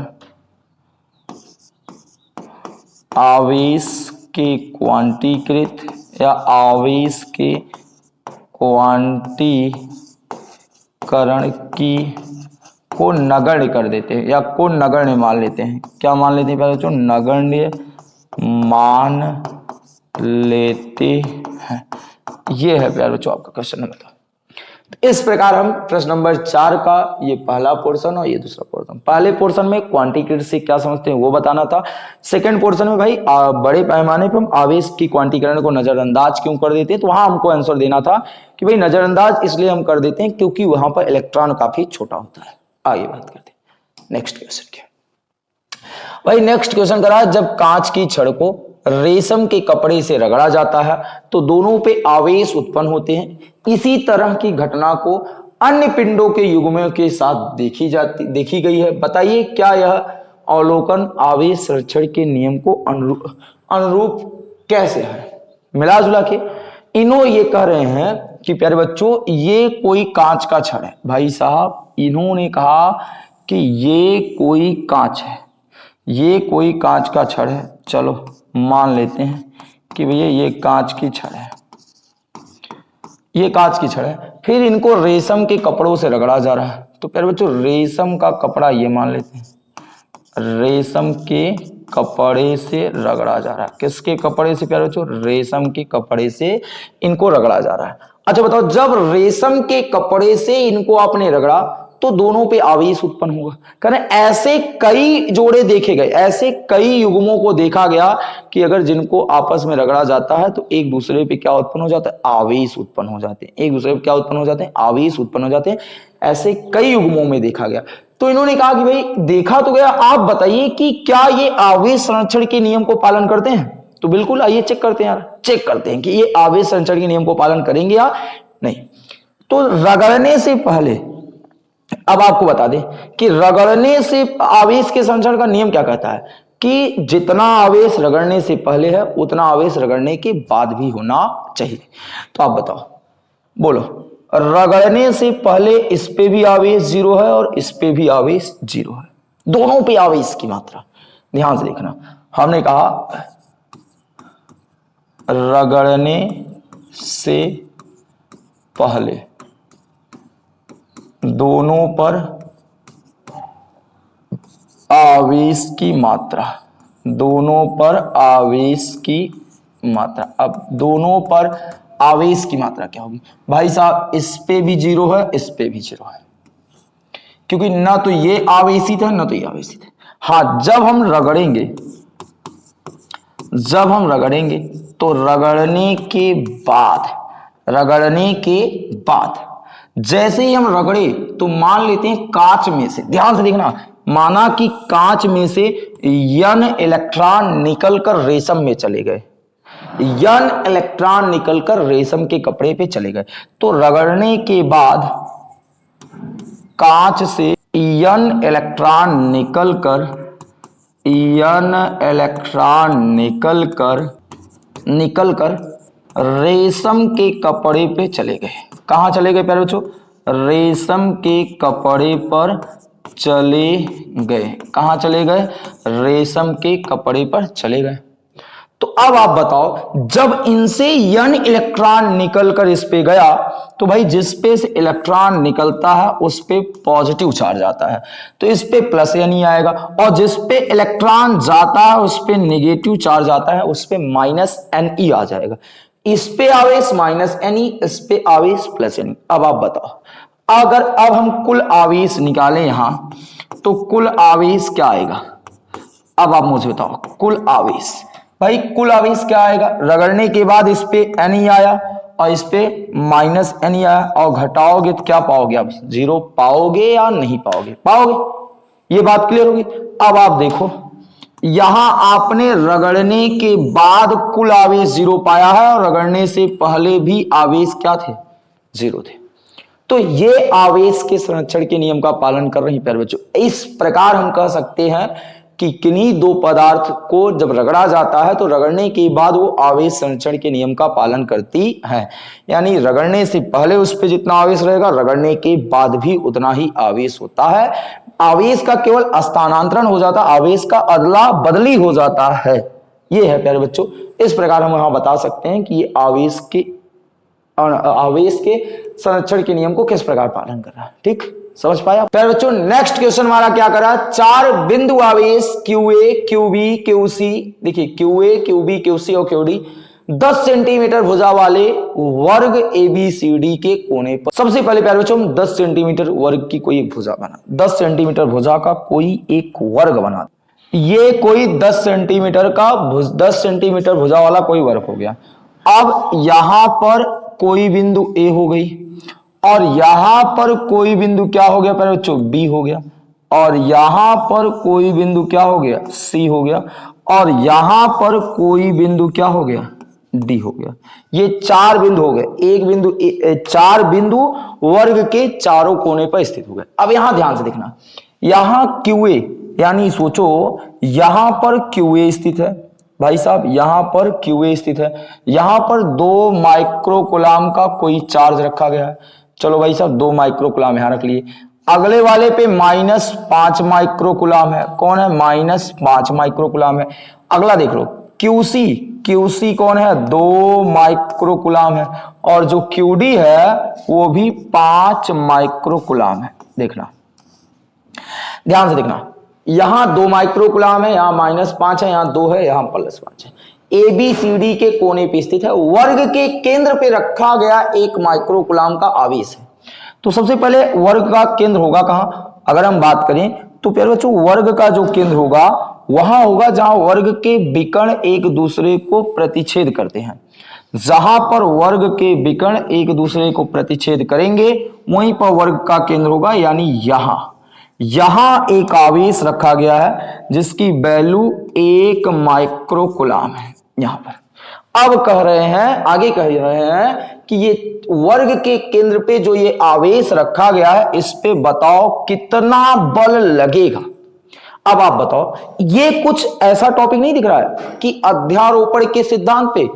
आवेश के क्वांटीकृत या आवेश के क्वांटीकरण को नगण्य कर देते हैं, या को नगण्य मान लेते हैं। क्या मान लेते हैं प्यारे बच्चों, नगण्य मान लेते हैं। ये है प्यारे बच्चों आपका क्वेश्चन नंबर। तो इस प्रकार हम प्रश्न नंबर 4 का ये पहला पोर्शन और ये दूसरा पोर्शन, पहले पोर्शन में क्वांटीकृत से क्या समझते हैं वो बताना था। सेकंड पोर्शन में भाई बड़े पैमाने पर हम आवेश की क्वांटीकरण को नजरअंदाज क्यों कर देते हैं, तो वहां हमको आंसर देना था कि भाई नजरअंदाज इसलिए हम कर देते हैं क्योंकि वहां पर इलेक्ट्रॉन काफी छोटा होता है। आगे बात करते हैं नेक्स्ट क्वेश्चन क्या भाई। नेक्स्ट क्वेश्चन करा, जब कांच की छड़ को रेशम के कपड़े से रगड़ा जाता है तो दोनों पे आवेश उत्पन्न होते हैं। इसी तरह की घटना को अन्य पिंडों के युग्मों के साथ देखी गई है। बताइए क्या यह अवलोकन आवेश संरक्षण के नियम को अनुरूप कैसे है। मिला जुला के इन्हों ये कह रहे हैं कि प्यारे बच्चों ये कोई कांच का छड़ है। भाई साहब इन्होंने कहा कि ये कोई कांच है, ये कोई कांच का छड़ है। चलो मान लेते हैं कि भैया ये कांच की छड़ है, ये कांच की छड़ है। फिर इनको रेशम के कपड़ों से रगड़ा जा रहा है, तो प्यारे बच्चों रेशम का कपड़ा ये मान लेते हैं, रेशम के कपड़े से रगड़ा जा रहा है। किसके कपड़े से प्यारे बच्चों, रेशम के कपड़े से इनको रगड़ा जा रहा है। अच्छा बताओ, जब रेशम के कपड़े से इनको आपने रगड़ा तो दोनों पे आवेश उत्पन्न होगा। करें ऐसे कई जोड़े देखे गए, ऐसे कई युग्मों को देखा गया कि अगर जिनको आपस में रगड़ा जाता है तो एक दूसरे पे क्या उत्पन्न हो जाता है, आवेश उत्पन्न हो जाते हैं। एक दूसरे पे क्या उत्पन्न हो जाते हैं, आवेश उत्पन्न हो जाते हैं। ऐसे कई युग्मों में देखा गया। तो इन्होंने कहा कि भाई देखा तो गया, आप बताइए कि क्या ये आवेश संरक्षण के नियम को पालन करते हैं। तो बिल्कुल आइए चेक करते हैं यार, चेक करते हैं कि ये आवेश संरक्षण के नियम को पालन करेंगे या नहीं। तो रगड़ने से पहले अब आपको बता दें कि रगड़ने से आवेश के संरक्षण का नियम क्या कहता है कि जितना आवेश रगड़ने से पहले है उतना आवेश रगड़ने के बाद भी होना चाहिए। तो आप बताओ, बोलो, रगड़ने से पहले इस पे भी आवेश 0 है और इस पे भी आवेश 0 है, दोनों पे आवेश की मात्रा ध्यान से देखना। हमने कहा रगड़ने से पहले दोनों पर आवेश की मात्रा, दोनों पर आवेश की मात्रा। अब दोनों पर आवेश की मात्रा क्या होगी भाई साहब, इस पे भी 0 है, इस पे भी 0 है, क्योंकि ना तो ये आवेशित है ना तो ये आवेशित है। हाँ, जब हम रगड़ेंगे तो रगड़ने के बाद जैसे ही हम रगड़े तो मान लेते हैं कांच में से, ध्यान से देखना, माना कि कांच में से n इलेक्ट्रॉन निकलकर रेशम में चले गए, n इलेक्ट्रॉन निकलकर रेशम के कपड़े पे चले गए, तो रगड़ने के बाद कांच से n इलेक्ट्रॉन निकलकर रेशम के कपड़े पे चले गए। कहां चले गए प्यारे बच्चों? रेशम के कपड़े पर चले गए। कहां चले गए? रेशम के कपड़े पर चले गए। तो अब आप बताओ, जब इनसे n इलेक्ट्रॉन निकलकर इस पे गया तो भाई जिस पे से इलेक्ट्रॉन निकलता है उस पे पॉजिटिव चार्ज आता है, तो इस पे प्लस n ही आएगा, और जिस पे इलेक्ट्रॉन जाता है उस पे नेगेटिव चार्ज आता है, उस पे माइनस Ne आ जाएगा। इस पे आवेश माइनस Ne, इस पे आवेश प्लस Ne। अब आप बताओ, अगर अब हम कुल आवेश निकालें यहां तो कुल आवेश क्या आएगा? अब आप मुझे बताओ कुल आवेश, भाई कुल आवेश क्या आएगा? रगड़ने के बाद इस पे Ne आया और इस पे माइनस Ne आया, और घटाओगे तो क्या पाओगे? आप 0 पाओगे या नहीं पाओगे? पाओगे। ये बात क्लियर होगी। अब आप देखो, यहां आपने रगड़ने के बाद कुल आवेश 0 पाया है और रगड़ने से पहले भी आवेश क्या थे? 0 थे। तो ये आवेश के संरक्षण के नियम का पालन कर रही प्यारे बच्चों। इस प्रकार हम कह सकते हैं कि किन्हीं दो पदार्थ को जब रगड़ा जाता है तो रगड़ने के बाद वो आवेश संरक्षण के नियम का पालन करती है, यानी रगड़ने से पहले उस पर जितना आवेश रहेगा रगड़ने के बाद भी उतना ही आवेश होता है। आवेश का केवल स्थानांतरण हो जाता, आवेश का अदला बदली हो जाता है। ये है प्यारे बच्चों, इस प्रकार हम यहां बता सकते हैं कि ये आवेश के संरक्षण के नियम को किस प्रकार पालन कर रहा है। ठीक, समझ पाया प्यारे बच्चों। नेक्स्ट क्वेश्चन हमारा क्या करा? 4 बिंदु आवेश QA, QB, QC, देखिए QA, QB, QC और QD 10 सेंटीमीटर भुजा वाले वर्ग ABCD के कोने पर। सबसे पहले प्यारे बच्चों हम 10 सेंटीमीटर वर्ग की कोई एक भुजा बना, 10 सेंटीमीटर भुजा का कोई एक वर्ग बना। ये कोई 10 सेंटीमीटर भुजा वाला कोई वर्ग हो गया। अब यहां पर कोई बिंदु A हो गई और यहां पर कोई बिंदु क्या हो गया प्यारे बच्चों? B हो गया, और यहां पर कोई बिंदु क्या हो गया? C हो गया, और यहां पर कोई बिंदु क्या हो गया? D हो गया। ये 4 बिंदु हो गए। एक बिंदु 4 बिंदु वर्ग के चारों कोने पर स्थित हो गए। अब यहां ध्यान से देखना, यहां QA, यानी सोचो यहां पर QA स्थित है भाई साहब, यहां पर QA स्थित है, यहां पर 2 माइक्रोकुलाम का कोई चार्ज रखा गया है। चलो भाई साहब 2 माइक्रोकुलाम यहां रख लिए। अगले वाले पे -5 माइक्रोकुलाम है। कौन है? -5 माइक्रोकुलाम है। अगला देख लो QC कौन है? 2 माइक्रोकुलाम है, और जो QD है वो भी 5 माइक्रोकुलाम है। देखना, ध्यान से देखना, यहां 2 माइक्रोकुलाम है, यहां -5 है, यहां 2 है, यहां +5 है। ABCD के कोने पे स्थित है, वर्ग के केंद्र पे रखा गया 1 माइक्रोकुलाम का आवेश है। तो सबसे पहले वर्ग का केंद्र होगा कहां? अगर हम बात करें तो प्यारे बच्चों वर्ग का जो केंद्र होगा वहां होगा जहां वर्ग के विकर्ण एक दूसरे को प्रतिच्छेद करते हैं। जहां पर वर्ग के विकर्ण एक दूसरे को प्रतिच्छेद करेंगे वहीं पर वर्ग का केंद्र होगा, यानी यहां एक आवेश रखा गया है जिसकी वैल्यू 1 माइक्रोकुलाम है यहां पर। अब आगे कह रहे हैं कि ये वर्ग के केंद्र पे जो ये आवेश रखा गया है इस पे बताओ कितना बल लगेगा। अब आप बताओ, ये कुछ ऐसा टॉपिक नहीं दिख रहा है कि अध्यारोपण के सिद्धांत पे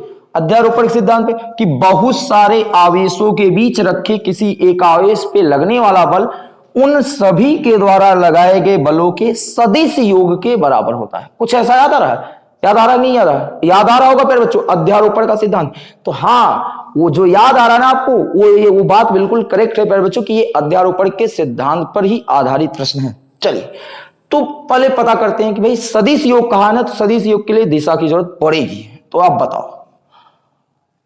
कि बहुत सारे आवेशों के बीच रखे किसी एक आवेश पे लगने वाला बल उन सभी के द्वारा लगाए गए बलों के सदिश योग के बराबर होता है। कुछ ऐसा याद आ रहा है? याद आ रहा नहीं याद आ रहा? याद आ रहा होगा प्यारे बच्चों अध्यारोपण का सिद्धांत। तो हाँ, वो जो याद आ रहा है ना आपको, वो बात बिल्कुल करेक्ट है प्यारे बच्चों कि ये अध्यारोपण के सिद्धांत पर ही आधारित प्रश्न है। चलिए, तो पहले पता करते हैं कि भाई सदिश योग कहा ना, तो सदिश योग के लिए दिशा की जरूरत पड़ेगी। तो आप बताओ,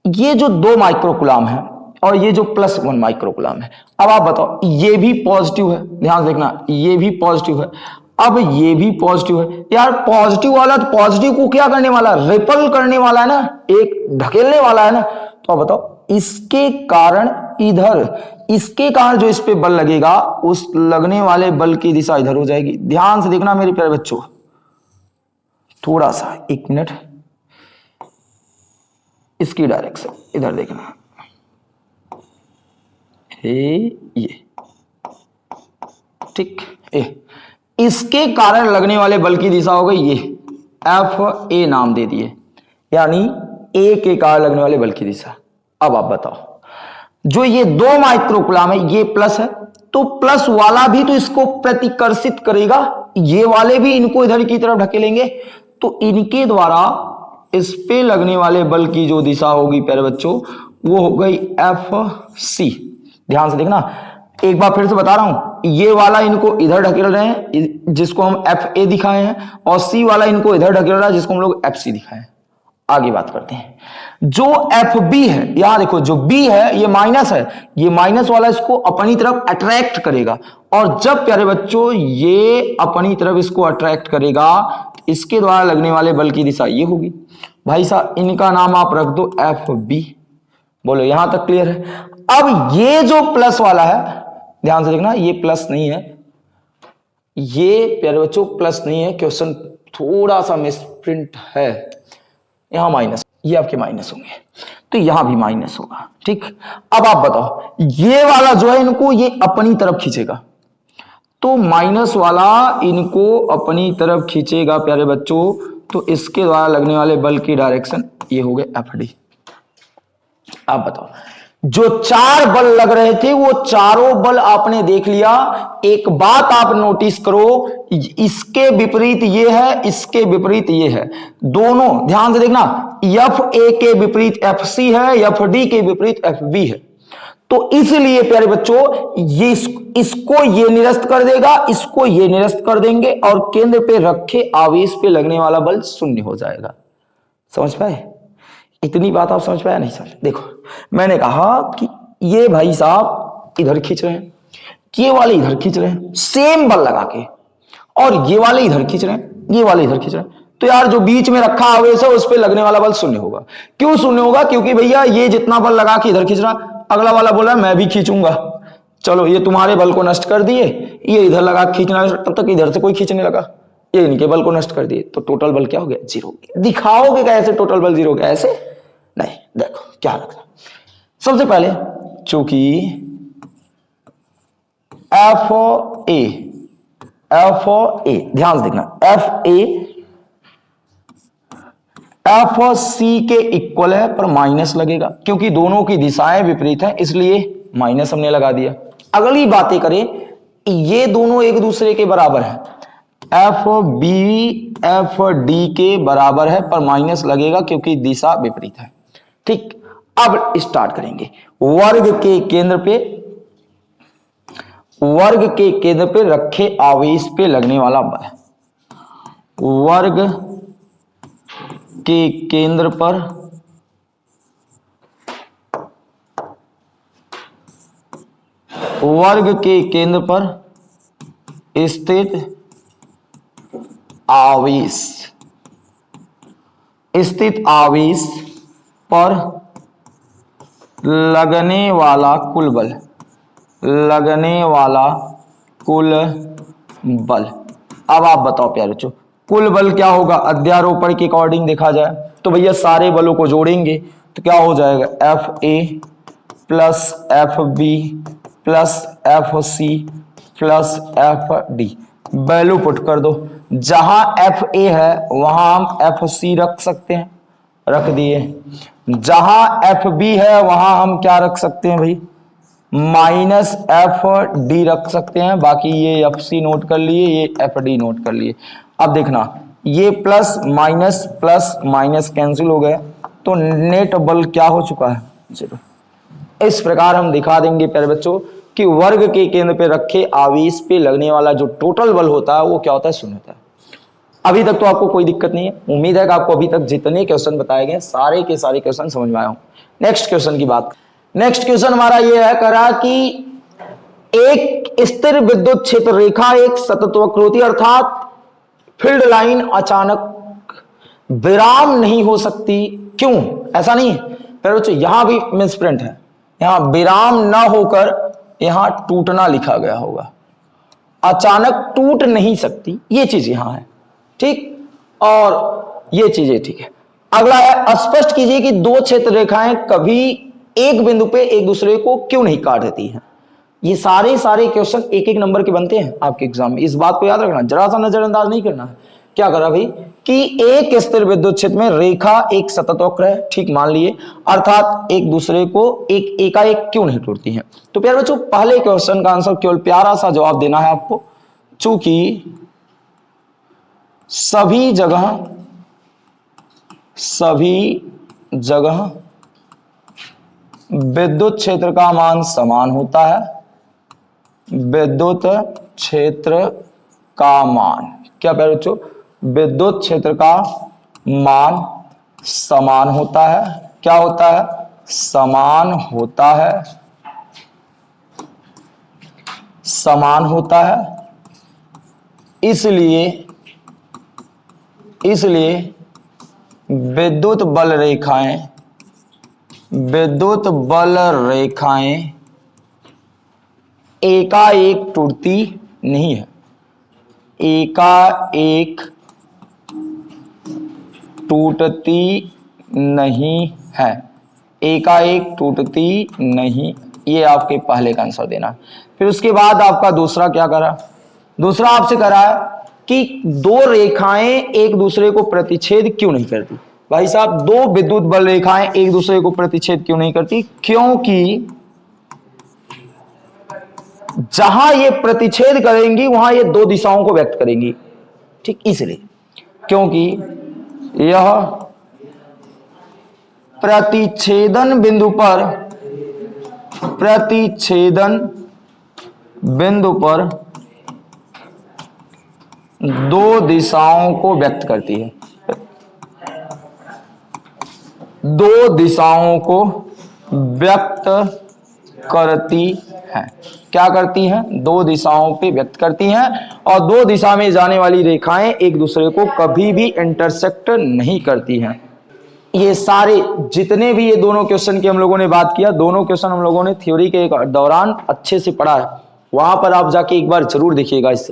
ये जो 2 माइक्रोकुलाम है और ये जो +1 माइक्रोकुलम है। अब आप बताओ, ये भी पॉजिटिव है, ध्यान देखना, ये भी पॉजिटिव है, अब ये भी पॉजिटिव है। यार पॉजिटिव वाला तो पॉजिटिव को क्या करने वाला, रिपल करने वाला है ना, एक ढकेलने वाला है ना। तो आप बताओ, इसके कारण इसके कारण जो इस पे बल लगेगा, उस लगने वाले बल की दिशा इधर हो जाएगी। ध्यान से देखना मेरे प्यारे बच्चों, थोड़ा सा 1 मिनट, इसकी डायरेक्शन इधर देखना, ये ठीक है। इसके कारण लगने वाले बल की दिशा हो गई ये, FA नाम दे दिए, यानी ए के कारण लगने वाले बल की दिशा। अब आप बताओ, जो ये 2 माइक्रोकुलम है, ये प्लस है, तो प्लस वाला भी तो इसको प्रतिकर्षित करेगा, ये वाले भी इनको इधर की तरफ ढकेलेंगे, तो इनके द्वारा इस पे लगने वाले बल की जो दिशा होगी प्यारे बच्चों, वो हो गई FC। ध्यान से देखना, एक बार फिर से बता रहा हूं, ये वाला इनको इधर ढकेल रहे हैं जिसको हम FA दिखाए हैं, और C वाला इनको इधर ढकेल रहा है जिसको हम लोग FC दिखाए हैं। आगे बात करते हैं, जो FB है, यहां देखो जो B है ये माइनस है, ये माइनस वाला इसको अपनी तरफ अट्रैक्ट करेगा, और जब प्यारे बच्चों ये अपनी तरफ इसको अट्रैक्ट करेगा, इसके द्वारा लगने वाले बल की दिशा ये होगी। भाई साहब इनका नाम आप रख दो FB। बोलो यहां तक क्लियर है। अब ये जो प्लस वाला है, ध्यान से देखना, ये प्लस नहीं है, ये प्यारे बच्चों प्लस नहीं है, क्वेश्चन थोड़ा सा मिसप्रिंट है, यहां माइनस, ये आपके माइनस होंगे, तो यहां भी माइनस होगा, ठीक। अब आप बताओ, ये वाला जो है इनको ये अपनी तरफ खींचेगा, तो माइनस वाला इनको अपनी तरफ खींचेगा प्यारे बच्चों, तो इसके द्वारा लगने वाले बल की डायरेक्शन ये हो गए FD। आप बताओ, जो 4 बल लग रहे थे वो चारों बल आपने देख लिया। एक बात आप नोटिस करो, इसके विपरीत ये है, इसके विपरीत ये है, दोनों ध्यान से देखना, FA के विपरीत FC है, FD के विपरीत FB है। तो इसलिए प्यारे बच्चों ये इसको ये निरस्त कर देगा, इसको ये निरस्त कर देंगे, और केंद्र पे रखे आवेश पे लगने वाला बल 0 हो जाएगा। समझ पाए? इतनी बात आप समझ पाया? नहीं समझ? देखो मैंने कहा कि ये भाई साहब इधर खींच रहे हैं, ये वाले इधर खींच रहे हैं सेम बल लगा के, और ये वाले इधर खींच रहे हैं, ये वाले इधर खींच रहे हैं, तो यार जो बीच में रखा आवेश है उस पे लगने वाला बल 0 होगा। क्यों 0 होगा? क्योंकि भैया ये जितना बल लगा के इधर खींच रहा, अगला वाला बोल रहा है मैं भी खींचूंगा, चलो ये तुम्हारे बल को नष्ट कर दिए, ये इधर लगा खींचना, तब तक इधर से कोई खींचने लगा, ये इनके बल को नष्ट कर दिए, तो टोटल बल क्या हो गया? 0। दिखाओगे कैसे टोटल बल 0 हो गया? ऐसे नहीं, देखो क्या रखना, सबसे पहले चूंकि FA ध्यान से देखना, FC के इक्वल है, पर माइनस लगेगा क्योंकि दोनों की दिशाएं विपरीत हैं, इसलिए माइनस हमने लगा दिया। अगली बातें करें, ये दोनों एक दूसरे के बराबर है, FB FD के बराबर है, पर माइनस लगेगा क्योंकि दिशा विपरीत है, ठीक। अब स्टार्ट करेंगे, वर्ग के केंद्र पे रखे आवेश पे लगने वाला बल, वर्ग के केंद्र पर स्थित आवेश पर लगने वाला कुल बल। अब आप बताओ प्यारे बच्चों, कुल बल क्या होगा? अध्यारोपण के अकॉर्डिंग देखा जाए तो भैया सारे बलों को जोड़ेंगे तो क्या हो जाएगा? FA plus FB plus FC plus FD। Value put कर दो, जहां FA है वहां हम FC रख सकते हैं, रख दिए। जहां FB है वहां हम क्या रख सकते हैं भाई? माइनस FD रख सकते हैं। बाकी ये FC नोट कर लिए, ये FD नोट कर लिए। अब देखना, ये प्लस माइनस कैंसिल हो गए, तो नेट बल क्या हो चुका है? 0। इस प्रकार हम दिखा देंगे प्यारे बच्चों कि वर्ग के केंद्र पे रखे आवेश पे लगने वाला जो टोटल बल होता है वो क्या होता है? 0 होता है। अभी तक तो आपको कोई दिक्कत नहीं है। उम्मीद है कि आपको अभी तक जितने क्वेश्चन बताए गए सारे के सारे क्वेश्चन समझ में आए हों। नेक्स्ट क्वेश्चन की बात, नेक्स्ट क्वेश्चन हमारा यह है करा कि एक स्थिर विद्युत क्षेत्र रेखा एक सतत वक्र होती है, अर्थात फील्ड लाइन अचानक विराम नहीं हो सकती। क्यों? ऐसा नहीं है फिर बच्चों, यहां भी मिसप्रिंट है, यहां विराम ना होकर यहां टूटना लिखा गया होगा, अचानक टूट नहीं सकती, ये चीज यहां है, ठीक, और ये चीजें ठीक है। अगला है स्पष्ट कीजिए कि दो क्षेत्र रेखाएं कभी एक बिंदु पे एक दूसरे को क्यों नहीं काट देती हैं। ये सारे क्वेश्चन एक एक नंबर के बनते हैं आपके एग्जाम में, इस बात को याद रखना, जरा सा नजरअंदाज नहीं करना है। क्या करा भाई कि एक स्थिर विद्युत क्षेत्र में रेखा एक सतत वक्र है, ठीक मान लिए, अर्थात एक दूसरे को एकाएक क्यों नहीं टूटती हैं। तो प्यारे बच्चों पहले क्वेश्चन का आंसर केवल प्यारा सा जवाब देना है आपको, चूंकि सभी जगह विद्युत क्षेत्र का मान समान होता है, विद्युत क्षेत्र का मान, क्या प्यारे बच्चों, विद्युत क्षेत्र का मान समान होता है, क्या होता है, समान होता है, समान होता है। इसलिए विद्युत बल रेखाएं एकाएक टूटती नहीं है, एकाएक टूटती नहीं है, एकाएक टूटती नहीं, ये आपके पहले का आंसर देना। फिर उसके बाद आपका दूसरा क्या करा, दूसरा आपसे करा है कि दो रेखाएं एक दूसरे को प्रतिच्छेद क्यों नहीं करती। भाई साहब दो विद्युत बल रेखाएं एक दूसरे को प्रतिच्छेद क्यों नहीं करती, क्योंकि जहां ये प्रतिच्छेद करेंगी वहां ये दो दिशाओं को व्यक्त करेंगी, ठीक, इसलिए क्योंकि यह प्रतिच्छेदन बिंदु पर दो दिशाओं को व्यक्त करती है, दो दिशाओं को व्यक्त करती है, क्या करती हैं, दो दिशाओं पे व्यक्त करती हैं, और दो दिशा में जाने वाली रेखाएं एक दूसरे को कभी भी इंटरसेक्ट नहीं करती हैं। ये सारे जितने भी ये दोनों क्वेश्चन की हम लोगों ने बात किया, दोनों क्वेश्चन हम लोगों ने थ्योरी के दौरान अच्छे से पढ़ा है, वहां पर आप जाके एक बार जरूर देखिएगा इससे।